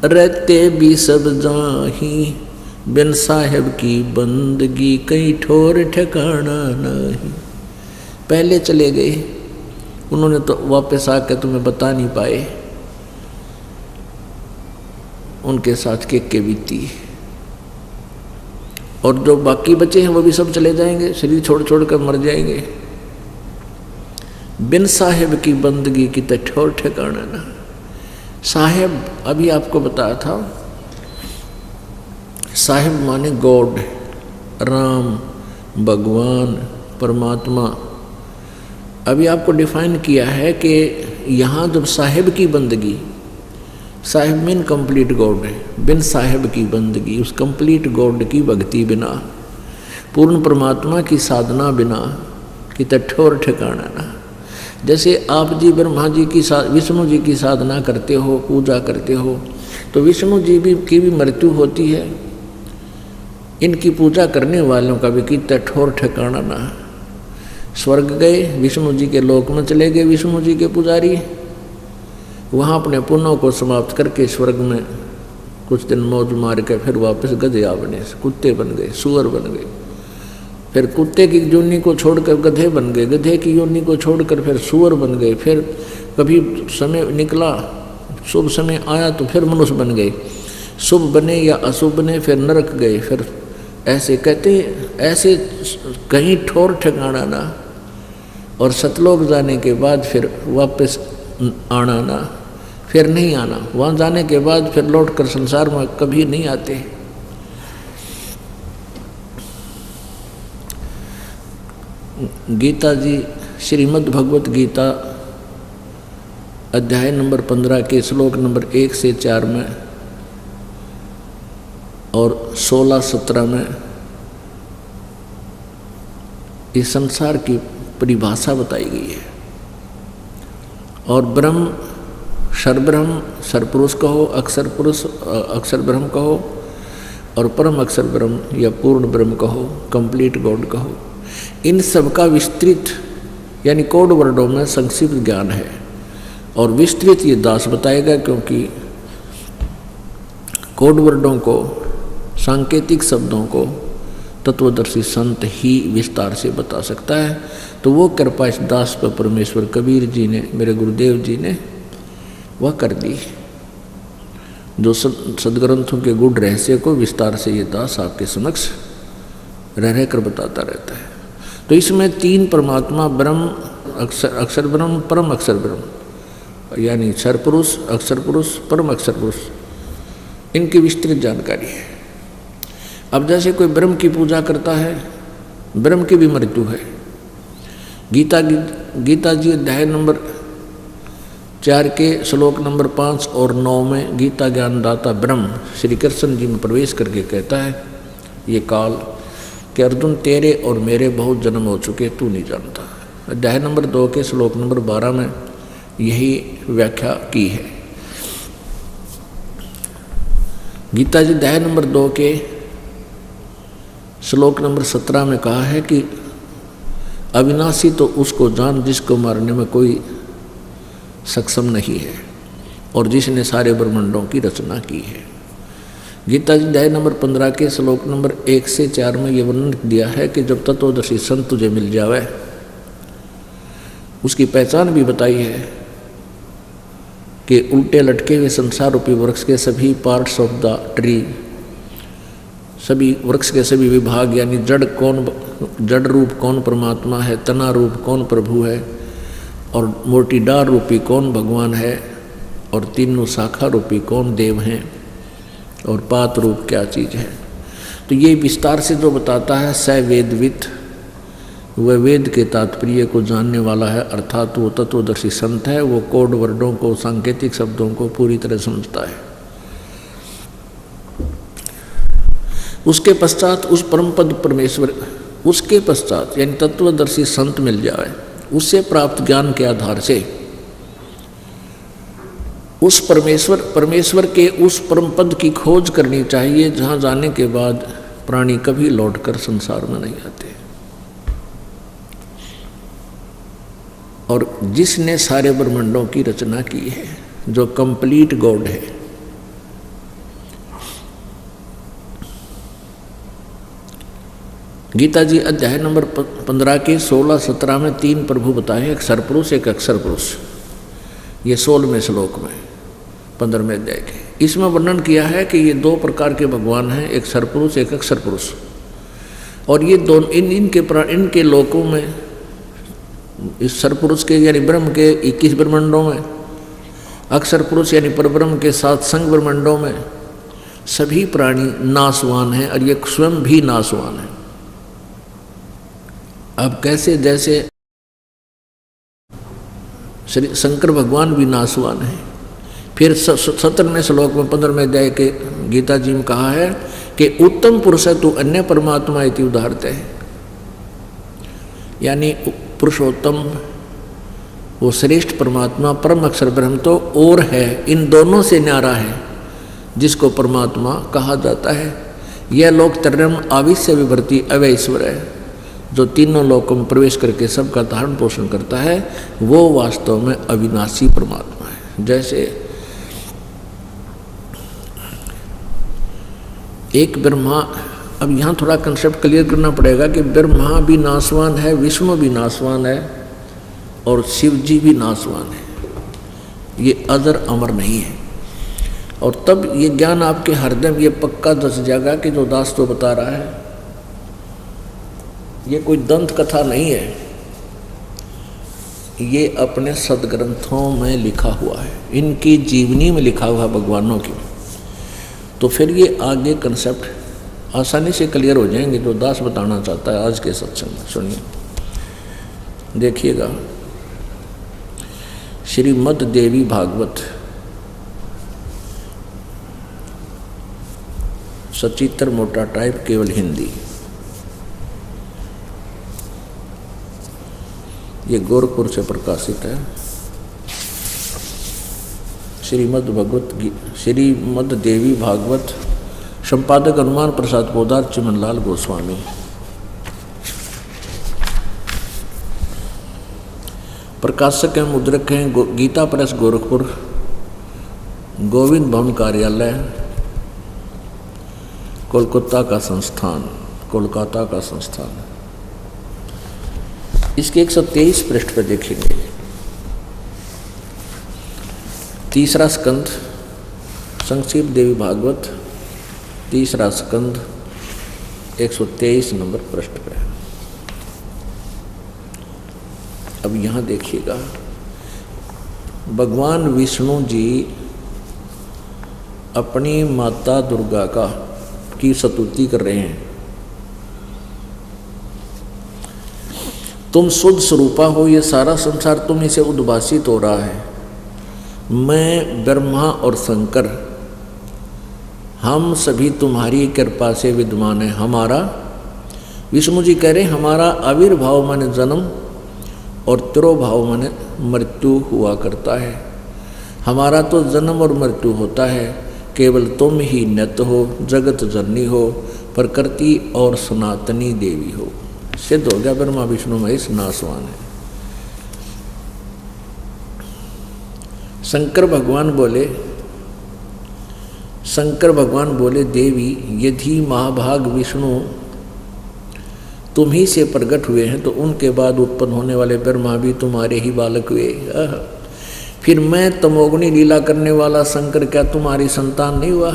रहते भी सब जाही, बिन साहेब की बंदगी कहीं ठोर ठिकाना नहीं। पहले चले गए, उन्होंने तो वापस आकर तुम्हें बता नहीं पाए, उनके साथ के बीती। और जो बाकी बचे हैं वो भी सब चले जाएंगे, शरीर छोड़ छोड़ कर मर जाएंगे। बिन साहेब की बंदगी की तो ठोर ठिकाना ना। साहेब अभी आपको बताया था, साहेब माने गॉड, राम, भगवान, परमात्मा। अभी आपको डिफाइन किया है कि यहाँ जब साहेब की बंदगी, साहेब मीन कंप्लीट गॉड है, बिन साहेब की बंदगी, उस कंप्लीट गॉड की भक्ति बिना, पूर्ण परमात्मा की साधना बिना कि ठोर ठिकाना ना। जैसे आप जी ब्रह्मा जी की विष्णु जी की साधना करते हो, पूजा करते हो, तो विष्णु जी की भी मृत्यु होती है, इनकी पूजा करने वालों का भी कितना ठोर ठिकाना ना। स्वर्ग गए, विष्णु जी के लोक में चले गए विष्णु जी के पुजारी, वहाँ अपने पुण्यों को समाप्त करके स्वर्ग में कुछ दिन मौज मार के फिर वापस गधे बने, कुत्ते बन गए, सुअर बन गए, फिर कुत्ते की योनि को छोड़कर गधे बन गए, गधे की योनि को छोड़कर फिर सुअर बन गए, फिर कभी समय निकला, शुभ समय आया तो फिर मनुष्य बन गए, शुभ बने या अशुभ बने फिर नरक गए, फिर ऐसे कहते ऐसे कहीं ठोर ठिकाना ना। और सतलोक जाने के बाद फिर वापस आना ना, फिर नहीं आना, वहाँ जाने के बाद फिर लौट कर संसार में कभी नहीं आते। गीता जी, श्रीमद् भगवत गीता अध्याय नंबर 15 के श्लोक नंबर 1 से 4 में और 16-17 में इस संसार की परिभाषा बताई गई है। और ब्रह्म, सर्वब्रह्म, सर्वपुरुष कहो, अक्षर पुरुष, अक्षर ब्रह्म कहो, और परम अक्षर ब्रह्म या पूर्ण ब्रह्म कहो, कंप्लीट गॉड कहो, इन सब का विस्तृत यानी कोड वर्डों में संक्षिप्त ज्ञान है। और विस्तृत ये दास बताएगा, क्योंकि कोड वर्डों को, सांकेतिक शब्दों को तत्वदर्शी संत ही विस्तार से बता सकता है। तो वो कृपा इस दास पर परमेश्वर कबीर जी ने, मेरे गुरुदेव जी ने वह कर दी, जो सदग्रंथों के गुढ़ रहस्य को विस्तार से ये दास आपके समक्ष रह कर बताता रहता है। तो इसमें तीन परमात्मा ब्रह्म, अक्षर ब्रह्म, परम अक्षर ब्रह्म, यानी क्षर पुरुष, अक्षर पुरुष, परम अक्षर पुरुष, इनकी विस्तृत जानकारी है। अब जैसे कोई ब्रह्म की पूजा करता है, ब्रह्म की भी मृत्यु है। गीता जी अध्याय नंबर 4 के श्लोक नंबर 5 और 9 में गीता ज्ञानदाता ब्रह्म श्री कृष्ण जी में प्रवेश करके कहता है ये काल कि अर्जुन तेरे और मेरे बहुत जन्म हो चुके, तू नहीं जानता। अध्याय नंबर 2 के श्लोक नंबर 12 में यही व्याख्या की है। गीता जी अध्याय नंबर 2 के श्लोक नंबर 17 में कहा है कि अविनाशी तो उसको जान जिसको मारने में कोई सक्षम नहीं है और जिसने सारे ब्रह्मांडों की रचना की है। गीता जी अध्याय नंबर 15 के श्लोक नंबर 1 से 4 में ये वर्णन दिया है कि जब तत्वदर्शी संत तुझे मिल जावे, उसकी पहचान भी बताई है कि उल्टे लटके हुए संसार रूपी वृक्ष के सभी पार्ट्स ऑफ द ट्री, सभी वृक्ष के सभी विभाग, यानी जड़ रूप कौन परमात्मा है, तना रूप कौन प्रभु है, और मोटी डार रूपी कौन भगवान है, और तीनों शाखा रूपी कौन देव हैं, और पात रूप क्या चीज़ है। तो ये विस्तार से जो बताता है स वेदविद, वह वेद के तात्पर्य को जानने वाला है, अर्थात वो तत्वदर्शी संत है। वो कोड वर्डों को, सांकेतिक शब्दों को पूरी तरह समझता है। उसके पश्चात उस परमपद परमेश्वर, उसके पश्चात यानी तत्वदर्शी संत मिल जाए, उससे प्राप्त ज्ञान के आधार से उस परमेश्वर के उस परमपद की खोज करनी चाहिए, जहाँ जाने के बाद प्राणी कभी लौटकर संसार में नहीं आते। और जिसने सारे ब्रह्मांडों की रचना की है, जो कंप्लीट गॉड है। गीता जी अध्याय नंबर 15 के 16-17 में 3 प्रभु बताए, एक सरपुरुष, एक अक्षर पुरुष। ये 16वें श्लोक में 15वें अध्याय के, इसमें वर्णन किया है कि ये 2 प्रकार के भगवान हैं, एक सरपुरुष, एक अक्षर पुरुष। और ये दोनों इनके लोकों में, इस सरपुरुष के यानी ब्रह्म के 21 ब्रह्मांडों में, अक्षर पुरुष यानी परब्रह्म के 7 संग ब्रह्मांडों में सभी प्राणी नाशवान हैं, और ये स्वयं भी नाशवान है। अब कैसे, जैसे श्री शंकर भगवान भी नाशवान है। फिर 17वें श्लोक में 15वें अध्याय के गीता जी में कहा है कि उत्तम पुरुष है तू अन्य परमात्मा इति उदाहरते है, यानी पुरुषोत्तम वो श्रेष्ठ परमात्मा परम अक्षर ब्रह्म तो और है, इन दोनों से न्यारा है जिसको परमात्मा कहा जाता है। यह लोक त्रयम् आविश्य विभर्ति अव्यय ईश्वर है, जो तीनों लोकों में प्रवेश करके सबका धारण पोषण करता है, वो वास्तव में अविनाशी परमात्मा है। जैसे एक ब्रह्मा, अब यहाँ थोड़ा कंसेप्ट क्लियर करना पड़ेगा कि ब्रह्मा भी नाशवान है, विष्णु भी नाशवान है, और शिव जी भी नाशवान है। ये अजर अमर नहीं है। और तब ये ज्ञान आपके हृदय में ये पक्का दस जाएगा कि जो दास तो बता रहा है ये कोई दंत कथा नहीं है, ये अपने सदग्रंथों में लिखा हुआ है, इनकी जीवनी में लिखा हुआ भगवानों की। तो फिर ये आगे कंसेप्ट आसानी से क्लियर हो जाएंगे जो दास बताना चाहता है आज के सत्संग में। सुनिए, देखिएगा, श्रीमद् देवी भागवत सचित्र मोटा टाइप, केवल हिंदी। ये गोरखपुर से प्रकाशित है। श्रीमद् देवी भागवत, संपादक हनुमान प्रसाद पोदार, चिमनलाल गोस्वामी। प्रकाशक एवं मुद्रक हैं गीता प्रेस गोरखपुर, गोविंद भवन कार्यालय, कोलकाता का संस्थान। इसके 123 पृष्ठ पर देखेंगे। तीसरा स्कंद, संक्षिप्त देवी भागवत, तीसरा स्कंद, 123 नंबर पृष्ठ पर। अब यहाँ देखिएगा, भगवान विष्णु जी अपनी माता दुर्गा की स्तुति कर रहे हैं। तुम शुद्ध स्वरूपा हो, ये सारा संसार तुम्हीं से उद्भासित हो रहा है। मैं ब्रह्मा और शंकर हम सभी तुम्हारी कृपा से विद्यमान है। हमारा, विष्णु जी कह रहे हैं, हमारा आविर्भाव माने जन्म और तिरोभाव माने मृत्यु हुआ करता है। हमारा तो जन्म और मृत्यु होता है, केवल तुम ही नित्य हो, जगत जननी हो, प्रकृति और सनातनी देवी हो। सिद्ध हो गया ब्रह्मा विष्णु महेश नासवान है। शंकर भगवान बोले देवी, यदि महाभाग विष्णु तुम ही से प्रकट हुए हैं तो उनके बाद उत्पन्न होने वाले ब्रह्मा भी तुम्हारे ही बालक हुए। फिर मैं तमोगुणी लीला करने वाला शंकर क्या तुम्हारी संतान नहीं हुआ?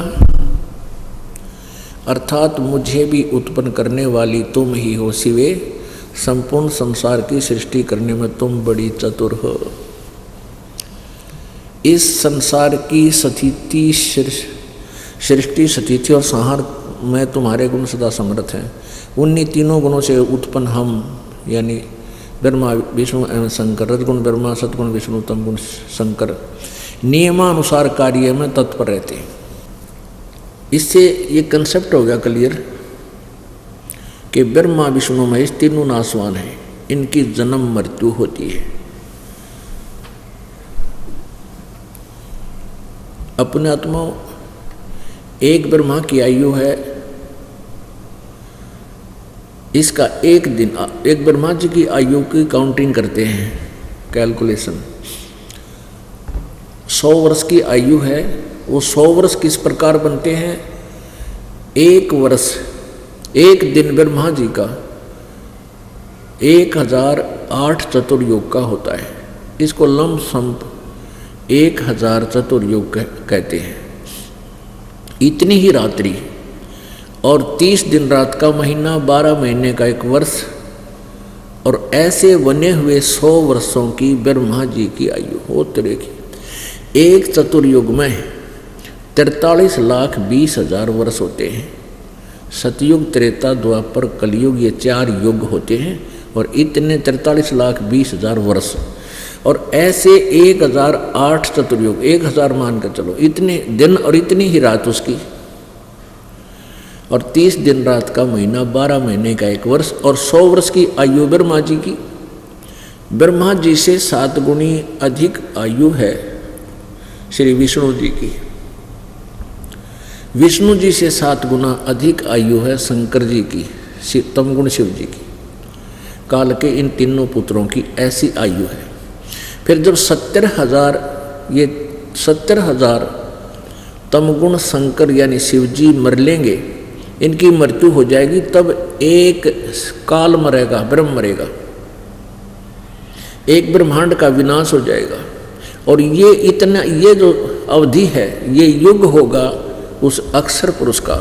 अर्थात मुझे भी उत्पन्न करने वाली तुम ही हो शिवे। संपूर्ण संसार की सृष्टि करने में तुम बड़ी चतुर हो। इस संसार की सृष्टि स्थिति और संहार में तुम्हारे गुण सदा समर्थ हैं। उन्हीं तीनों गुणों से उत्पन्न हम यानी ब्रह्मा विष्णु एवं शंकर, रजगुण ब्रह्मा, सतगुण विष्णु, तमगुण शंकर नियमानुसार कार्य में तत्पर रहते हैं। इससे ये कंसेप्ट हो गया क्लियर कि ब्रह्मा विष्णु महेश तीनों नासवान हैं, इनकी जन्म मृत्यु होती है। अपने आत्मा एक ब्रह्मा की आयु है, इसका एक दिन, एक ब्रह्मा जी की आयु की काउंटिंग करते हैं, कैलकुलेशन 100 वर्ष की आयु है। वो 100 वर्ष किस प्रकार बनते हैं? एक वर्ष, एक दिन ब्रह्मा जी का 1008 चतुर्युग का होता है। इसको लमसम 1000 चतुर्युग कहते हैं। इतनी ही रात्रि और 30 दिन रात का महीना, 12 महीने का एक वर्ष, और ऐसे बने हुए 100 वर्षों की ब्रह्मा जी की आयु हो तरह की। एक चतुर्युग में 43,20,000 वर्ष होते हैं। सतयुग, त्रेता, द्वापर, कलयुग, ये 4 युग होते हैं और इतने 43,20,000 वर्ष। और ऐसे 1008 चतुर्युग, 1000 मान कर चलो, इतने दिन और इतनी ही रात उसकी, और 30 दिन रात का महीना, 12 महीने का एक वर्ष, और 100 वर्ष की आयु ब्रह्मा जी की। ब्रह्मा जी से 7 गुणी अधिक आयु है श्री विष्णु जी की। विष्णु जी से 7 गुना अधिक आयु है शंकर जी की, तमगुण शिव जी की। काल के इन तीनों पुत्रों की ऐसी आयु है। फिर जब 70,000 तमगुण शंकर यानी शिव जी मर लेंगे, इनकी मृत्यु हो जाएगी, तब एक काल मरेगा, ब्रह्म मरेगा, एक ब्रह्मांड का विनाश हो जाएगा। और ये इतना, ये जो अवधि है, ये युग होगा उस अक्षर पुरुष का।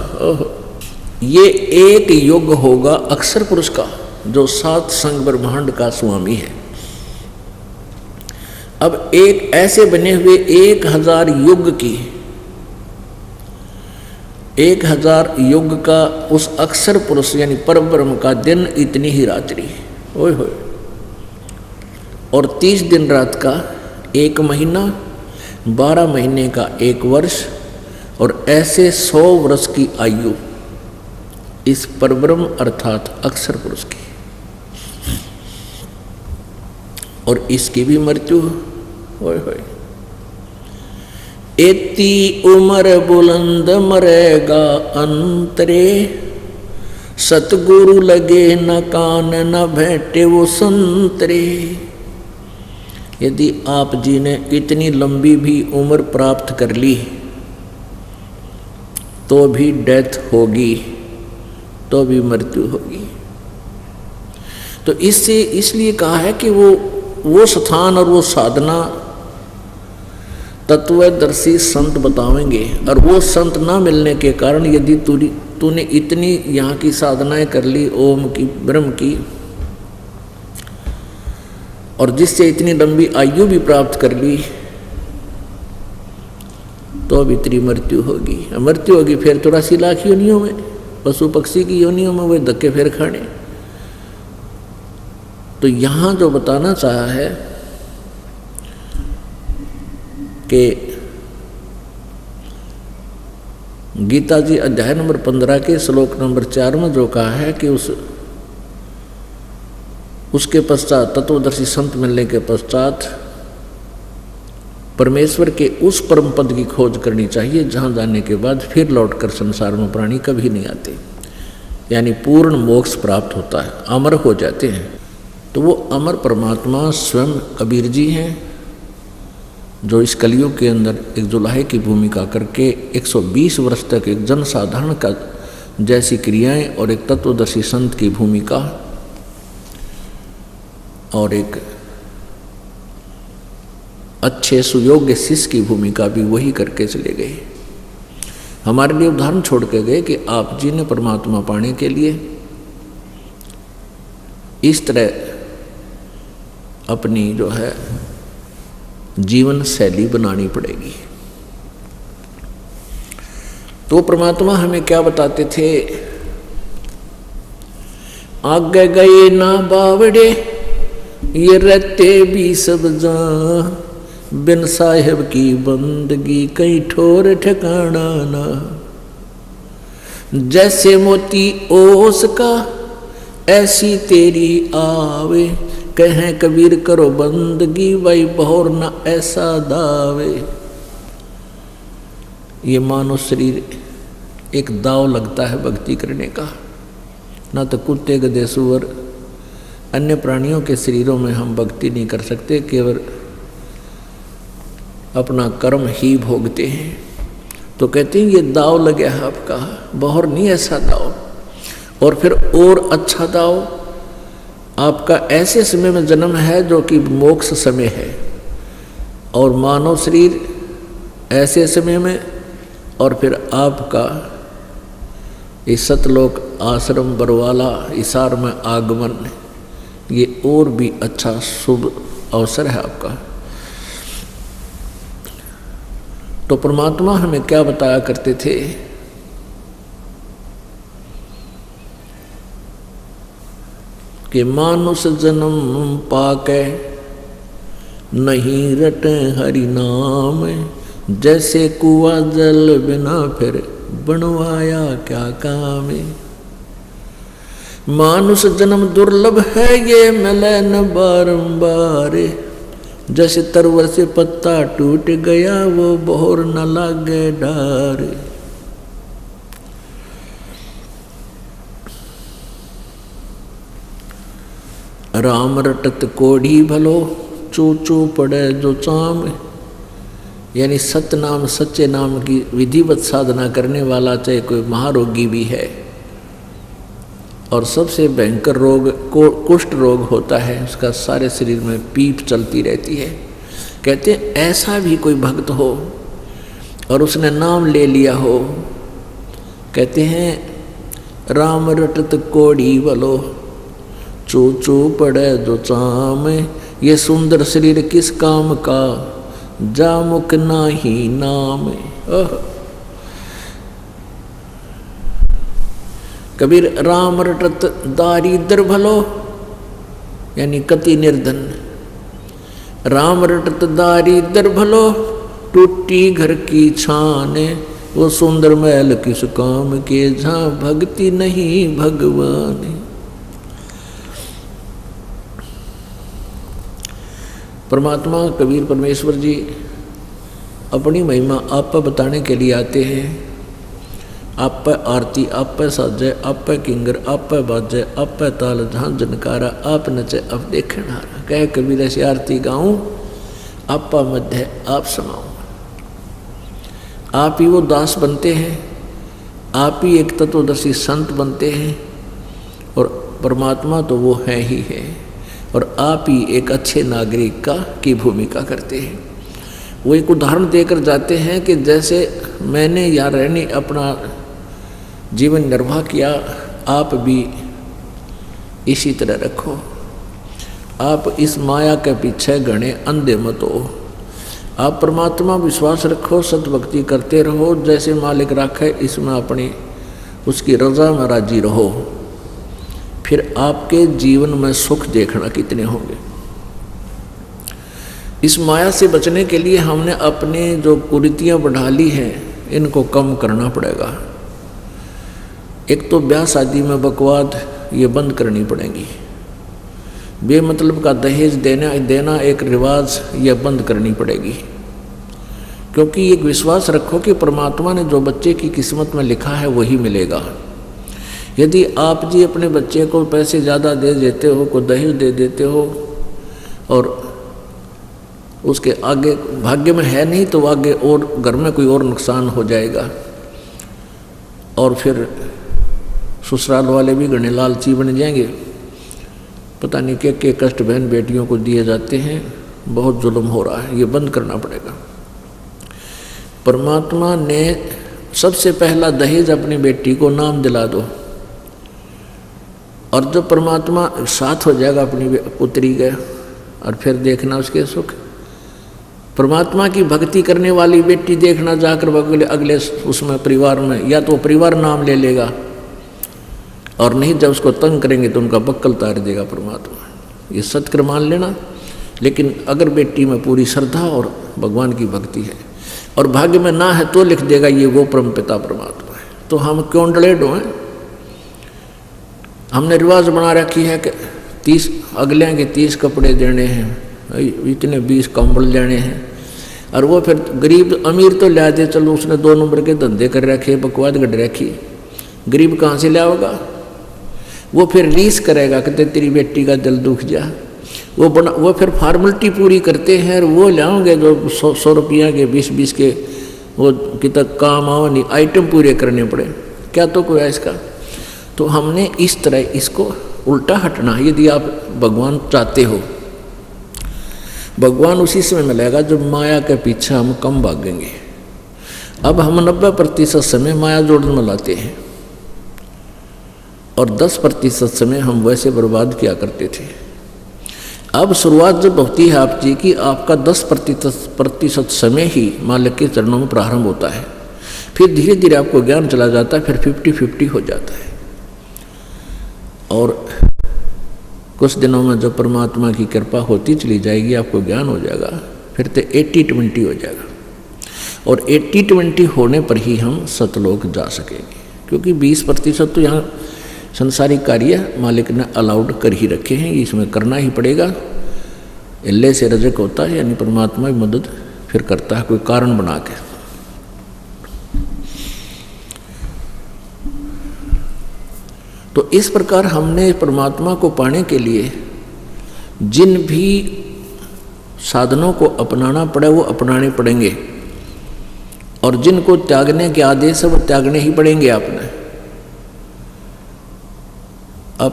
ये एक युग होगा अक्षर पुरुष का, जो 7 संग ब्रह्मांड का स्वामी है। अब एक ऐसे बने हुए 1000 युग की, 1000 युग का उस अक्षर पुरुष यानी परब्रह्म का दिन, इतनी ही रात्रि, ओए होए, और 30 दिन रात का एक महीना, 12 महीने का एक वर्ष, और ऐसे 100 वर्ष की आयु इस परब्रह्म अर्थात अक्षर पुरुष की। और इसकी भी मृत्यु, ओए होए, एती उम्र बुलंद मरेगा अंतरे, सतगुरु लगे न कान न भेंटे वो संतरे। यदि आप जी ने इतनी लंबी भी उम्र प्राप्त कर ली तो भी डेथ होगी, तो भी मृत्यु होगी। तो इससे इसलिए कहा है कि वो स्थान और वो साधना तत्वदर्शी संत बतावेंगे। और वो संत ना मिलने के कारण यदि तूने इतनी यहाँ की साधनाएं कर ली, ओम की, ब्रह्म की, और जिससे इतनी लंबी आयु भी प्राप्त कर ली तो अब इतनी मृत्यु होगी फिर 83 लाख योनियों में, पशु पक्षी की योनियों में वे धक्के फिर खाने। तो यहां जो बताना चाहा है कि गीता जी अध्याय नंबर 15 के श्लोक नंबर 4 में जो कहा है कि उसके पश्चात तत्वदर्शी संत मिलने के पश्चात परमेश्वर के उस परम पद की खोज करनी चाहिए जहां जाने के बाद फिर लौटकर संसार में प्राणी कभी नहीं आते, यानी पूर्ण मोक्ष प्राप्त होता है, अमर हो जाते हैं। तो वो अमर परमात्मा स्वयं कबीर जी हैं, जो इस कलयुग के अंदर एक जुलाहे की भूमिका करके 120 वर्ष तक एक जनसाधारण का जैसी क्रियाएं और एक तत्वदर्शी संत की भूमिका और एक अच्छे सुयोग्य शिष्य की भूमिका भी वही करके चले गए। हमारे लिए उदाहरण छोड़ के गए कि आप जी ने परमात्मा पाने के लिए इस तरह अपनी जो है जीवन शैली बनानी पड़ेगी। तो परमात्मा हमें क्या बताते थे, आगे गए ना बावड़े ये रहते भी सब जान, बिन साहिब की बंदगी कहीं ठोर ठिकाना ना, जैसे मोती ओस का ऐसी तेरी आवे, कहें कबीर करो बंदगी वही बहुर न ऐसा दावे। ये मानव शरीर एक दाव लगता है भक्ति करने का, ना तो कुत्ते गधे सुअर अन्य प्राणियों के शरीरों में हम भक्ति नहीं कर सकते, केवल अपना कर्म ही भोगते हैं। तो कहते हैं ये दाव लगे है आपका, बहुर नहीं ऐसा दाव। और फिर और अच्छा दाव आपका ऐसे समय में जन्म है जो कि मोक्ष समय है, और मानव शरीर ऐसे समय में, और फिर आपका इस सतलोक आश्रम बरवाला इसार में आगमन, ये और भी अच्छा शुभ अवसर है आपका। तो परमात्मा हमें क्या बताया करते थे कि मानुष जन्म पाके नहीं रटे हरि नाम, जैसे कुआं जल बिना फिर बनवाया क्या काम। मानुष जन्म दुर्लभ है ये मिले न बारंबार, जैसे तरवर से पत्ता टूट गया वो बहुर न लागे डार। राम रटत कोढ़ी भलो चू चू पड़े जो चाम, यानी सत्य नाम सच्चे नाम की विधिवत साधना करने वाला चाहे कोई महारोगी भी है और सबसे भयंकर रोग कुष्ठ रोग होता है, उसका सारे शरीर में पीप चलती रहती है, कहते हैं ऐसा भी कोई भक्त हो और उसने नाम ले लिया हो, कहते हैं राम रटत कोढ़ी भलो चू चू पड़े जो चाम, ये सुंदर शरीर किस काम का जा मुक नाही नाम। कबीर राम रटत दारिद्र भलो, यानी कति निर्धन, राम रटत दारिद्र भलो टूटी घर की छान, वो सुंदर महल किस काम के जहाँ भक्ति नहीं भगवान। परमात्मा कबीर परमेश्वर जी अपनी महिमा आप पर बताने के लिए आते हैं। आप पे आरती, आप पे साजे, आप पे किंगर, आप पे बाजे, आप पे ताल जहाँ जनकारा, आप नचे अब देखे नारा। कह कबीर ऐसी आरती गाऊं आप पा मध्य आप समाऊं। आप ही वो दास बनते हैं, आप ही एक तत्वदर्शी संत बनते हैं, और परमात्मा तो वो है ही है, और आप ही एक अच्छे नागरिक की भूमिका करते हैं। वो एक उदाहरण देकर जाते हैं कि जैसे मैंने या रहने अपना जीवन निर्वाह किया, आप भी इसी तरह रखो। आप इस माया के पीछे घने अंधे मत हो। आप परमात्मा विश्वास रखो, सद्भक्ति करते रहो, जैसे मालिक रखे इसमें अपनी उसकी रजा में राजी रहो। फिर आपके जीवन में सुख देखना कितने होंगे। इस माया से बचने के लिए हमने अपने जो कुरीतियां बढ़ा ली हैं इनको कम करना पड़ेगा। एक तो ब्याह शादी में बकवाद ये बंद करनी पड़ेगी। बेमतलब का दहेज देना एक रिवाज ये बंद करनी पड़ेगी। क्योंकि एक विश्वास रखो कि परमात्मा ने जो बच्चे की किस्मत में लिखा है वही मिलेगा। यदि आप जी अपने बच्चे को पैसे ज़्यादा दे देते हो, को दहेज दे देते हो और उसके आगे भाग्य में है नहीं तो आगे और घर में कोई और नुकसान हो जाएगा। और फिर ससुराल वाले भी घने लालची बन जाएंगे। पता नहीं क्या कष्ट बहन बेटियों को दिए जाते हैं, बहुत जुल्म हो रहा है, ये बंद करना पड़ेगा। परमात्मा ने सबसे पहला दहेज अपनी बेटी को नाम दिला दो, और जब परमात्मा साथ हो जाएगा अपनी पुत्री के, और फिर देखना उसके सुख। परमात्मा की भक्ति करने वाली बेटी देखना जाकर अगले उसमें परिवार में या तो परिवार नाम ले लेगा, और नहीं जब उसको तंग करेंगे तो उनका बक्कल तार देगा परमात्मा। ये सत्य मान लेना। लेकिन अगर बेटी में पूरी श्रद्धा और भगवान की भक्ति है और भाग्य में ना है तो लिख देगा ये वो परमपिता परमात्मा है। तो हम क्यों डरे डोएं? हमने रिवाज बना रखी है कि 30 अगले के 30 कपड़े देने हैं, इतने 20 कंबल लेने हैं, और वो फिर गरीब अमीर तो ला दे, चलो उसने 2 नंबर के धंधे कर रखे, बकवाद गढ़ रखी, गरीब कहाँ से लाओगा? वो फिर रीस करेगा कहते तेरी बेटी का दिल दुख जा। वो फिर फॉर्मेलिटी पूरी करते हैं और वो लाओगे जो 100 रुपया के 20 के वो कितना काम आओ नहीं आइटम पूरे करने पड़े, क्या तो कोई है इसका। तो हमने इस तरह इसको उल्टा हटना। यदि आप भगवान चाहते हो, भगवान उसी समय मिलेगा जब माया के पीछे हम कम भागेंगे। अब हम 90% समय माया जोड़न में लाते हैं और 10% समय हम वैसे बर्बाद किया करते थे। अब शुरुआत जब होती है आप जी की, आपका 10% समय ही मालिक के चरणों में प्रारंभ होता है। फिर धीरे धीरे आपको ज्ञान चला जाता है, फिर 50-50 हो जाता है। और कुछ दिनों में जब परमात्मा की कृपा होती चली जाएगी, आपको ज्ञान हो जाएगा, फिर तो 80-20 हो जाएगा। और 80-20 होने पर ही हम सतलोक जा सकेंगे। क्योंकि 20% तो यहाँ संसारिक कार्य मालिक ने अलाउड कर ही रखे हैं, इसमें करना ही पड़ेगा। इल्ले से रजक होता है, यानी परमात्मा की मदद फिर करता है कोई कारण बना के। तो इस प्रकार हमने परमात्मा को पाने के लिए जिन भी साधनों को अपनाना पड़े वो अपनाने पड़ेंगे, और जिनको त्यागने के आदेश है वो त्यागने ही पड़ेंगे आपने। अब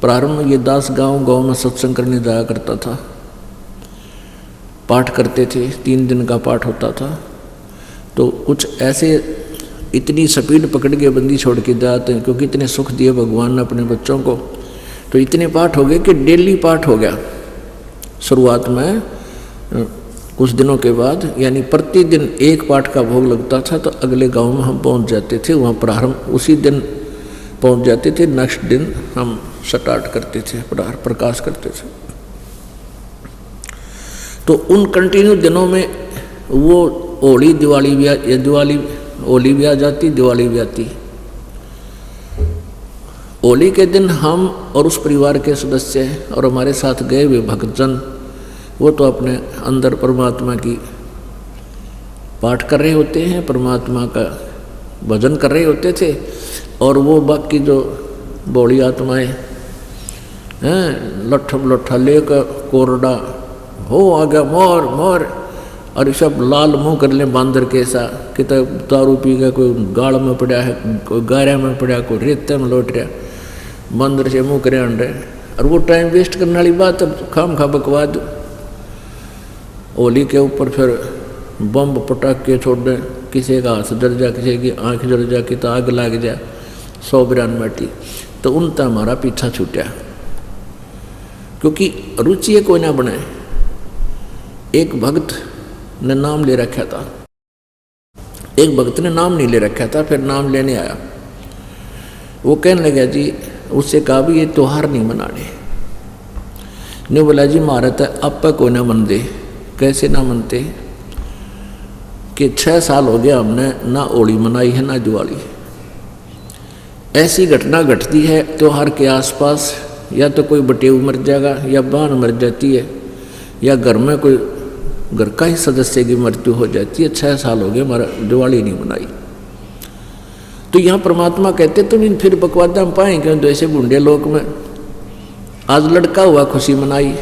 प्रारंभ में ये दास गांव में सत्संग करने जाया करता था, पाठ करते थे, 3 दिन का पाठ होता था। तो कुछ ऐसे इतनी स्पीड पकड़ के बंदी छोड़ के जाते हैं, क्योंकि इतने सुख दिए भगवान ने अपने बच्चों को। तो इतने पाठ हो गए कि डेली पाठ हो गया। शुरुआत में कुछ दिनों के बाद, यानी प्रतिदिन 1 पाठ का भोग लगता था। तो अगले गांव में हम पहुंच जाते थे, वहाँ प्रारंभ उसी दिन पहुंच जाते थे, नेक्स्ट दिन हम स्टार्ट करते थे, प्रकाश करते थे। तो उन कंटिन्यू दिनों में वो होली दिवाली भी आ जाती, दिवाली भी आती। होली के दिन हम और उस परिवार के सदस्य और हमारे साथ गए हुए भक्तजन, वो तो अपने अंदर परमात्मा की पाठ कर रहे होते हैं, परमात्मा का भजन कर रहे होते थे। और वो बाकी जो बौड़ी आत्माएं हैं, लट्ठा लेकर कोरडा हो आ गया मोर मोर, और ये सब लाल मुँह कर ले बांदर के सा, कि दारू पी गया, कोई गाड़ में पड़ा है, कोई गारा में पड़ा, कोई रेते में लौट रहा, बंदर से मुँह करे अंडे। और वो टाइम वेस्ट करने वाली बात, अब खाम खा बकवाद। होली के ऊपर फिर बम पटाख के छोड़ दें, किसी का हाथ जल जा, किसी की आँख जल जा, कि तो आग लग जा, 100 बिरान माटी। तो उनता हमारा पीछा छूटा। क्योंकि रुचि कोई ना बने। एक भक्त ने नाम ले रखा था, एक भक्त ने नाम नहीं ले रखा था, फिर नाम लेने आया। वो कहने लगा जी, उससे कहा भी ये त्योहार नहीं मनाने। ने बोला जी महाराज अब को ना मन दे। कैसे ना मनते कि 6 साल हो गया हमने ना होली मनाई है ना दिवाली। ऐसी घटना घटती है त्योहार के आसपास, या तो कोई बटेऊ मर जाएगा, या बहन मर जाती है, या घर में कोई घर का ही सदस्य की मृत्यु हो जाती है। 6 साल हो गए हमारा दिवाली नहीं मनाई। तो यहाँ परमात्मा कहते तुम इन फिर बकवादा में पाए क्यों? तो ऐसे बूढ़े लोक में आज लड़का हुआ खुशी मनाई,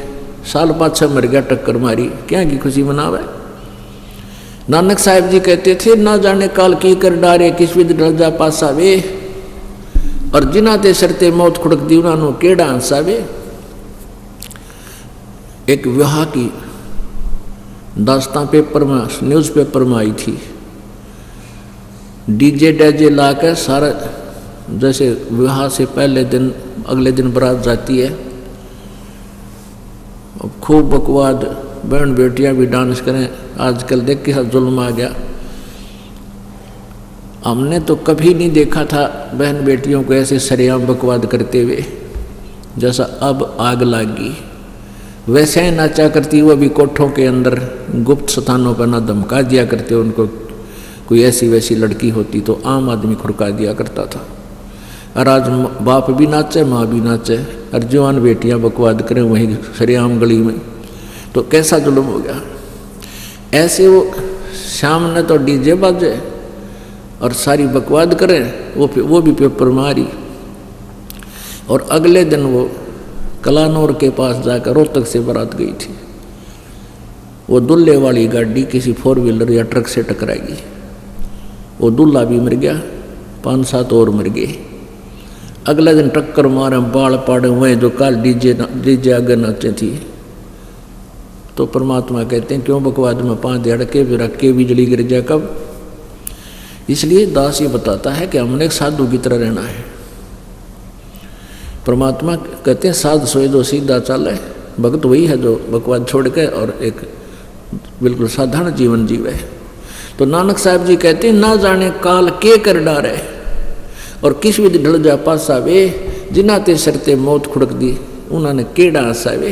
साल पाछा मर गया टक्कर मारी, क्या की खुशी मनावे? नानक साहिब जी कहते थे ना जाने काल की कर डारे किस विध डल जा पासावे, और जिना ते सरते मौत खुड़क दी उन्होंने केड़ा हंसावे। एक विवाह की दास्तां पेपर में, न्यूज़पेपर में आई थी। डीजे डैजे ला कर सारा, जैसे विवाह से पहले दिन अगले दिन बारात जाती है, खूब बकवाद, बहन बेटियां भी डांस करें। आजकल देख के जुल्म आ गया। हमने तो कभी नहीं देखा था बहन बेटियों को ऐसे सरेआम बकवाद करते हुए, जैसा अब आग लगी वैसे ही नाचा करती। वो भी कोठों के अंदर गुप्त स्थानों पर ना धमका दिया करते उनको। कोई ऐसी वैसी लड़की होती तो आम आदमी खुड़का दिया करता था। और आज बाप भी नाचे, माँ भी नाचे, और जवान बेटियां बकवाद करें वहीं सरेआम गली में, तो कैसा जुल्म हो गया। ऐसे वो शाम ने तो डीजे बाजे और सारी बकवाद करें, वो भी पेपर मारी। और अगले दिन वो कलानौर के पास जाकर रोहतक से बारात गई थी। वो दूल्हे वाली गाड़ी किसी 4 व्हीलर या ट्रक से टकराएगी। वो दूल्हा भी मर गया, 5-7 और मर गए। अगले दिन टक्कर मारे, बाल पाड़े हुए जो काल डीजे आगे नाचे थी। तो परमात्मा कहते हैं क्यों बकवाद में 5 धड़के फिर रखे बिजली गिर जाए कब? इसलिए दास ये बताता है कि हमने एक साधु की तरह रहना है। परमात्मा कहते हैं साध सोए जो सीधा चाले। भक्त वही है जो बकवाद छोड़ के और एक बिल्कुल साधारण जीवन जीवे। तो नानक साहब जी कहते हैं ना जाने काल के कर डारे, और किस विधि ढल जा पासा वे, जिना ते सरते मौत खुड़क दी उन्होंने केड़ा हंसावे।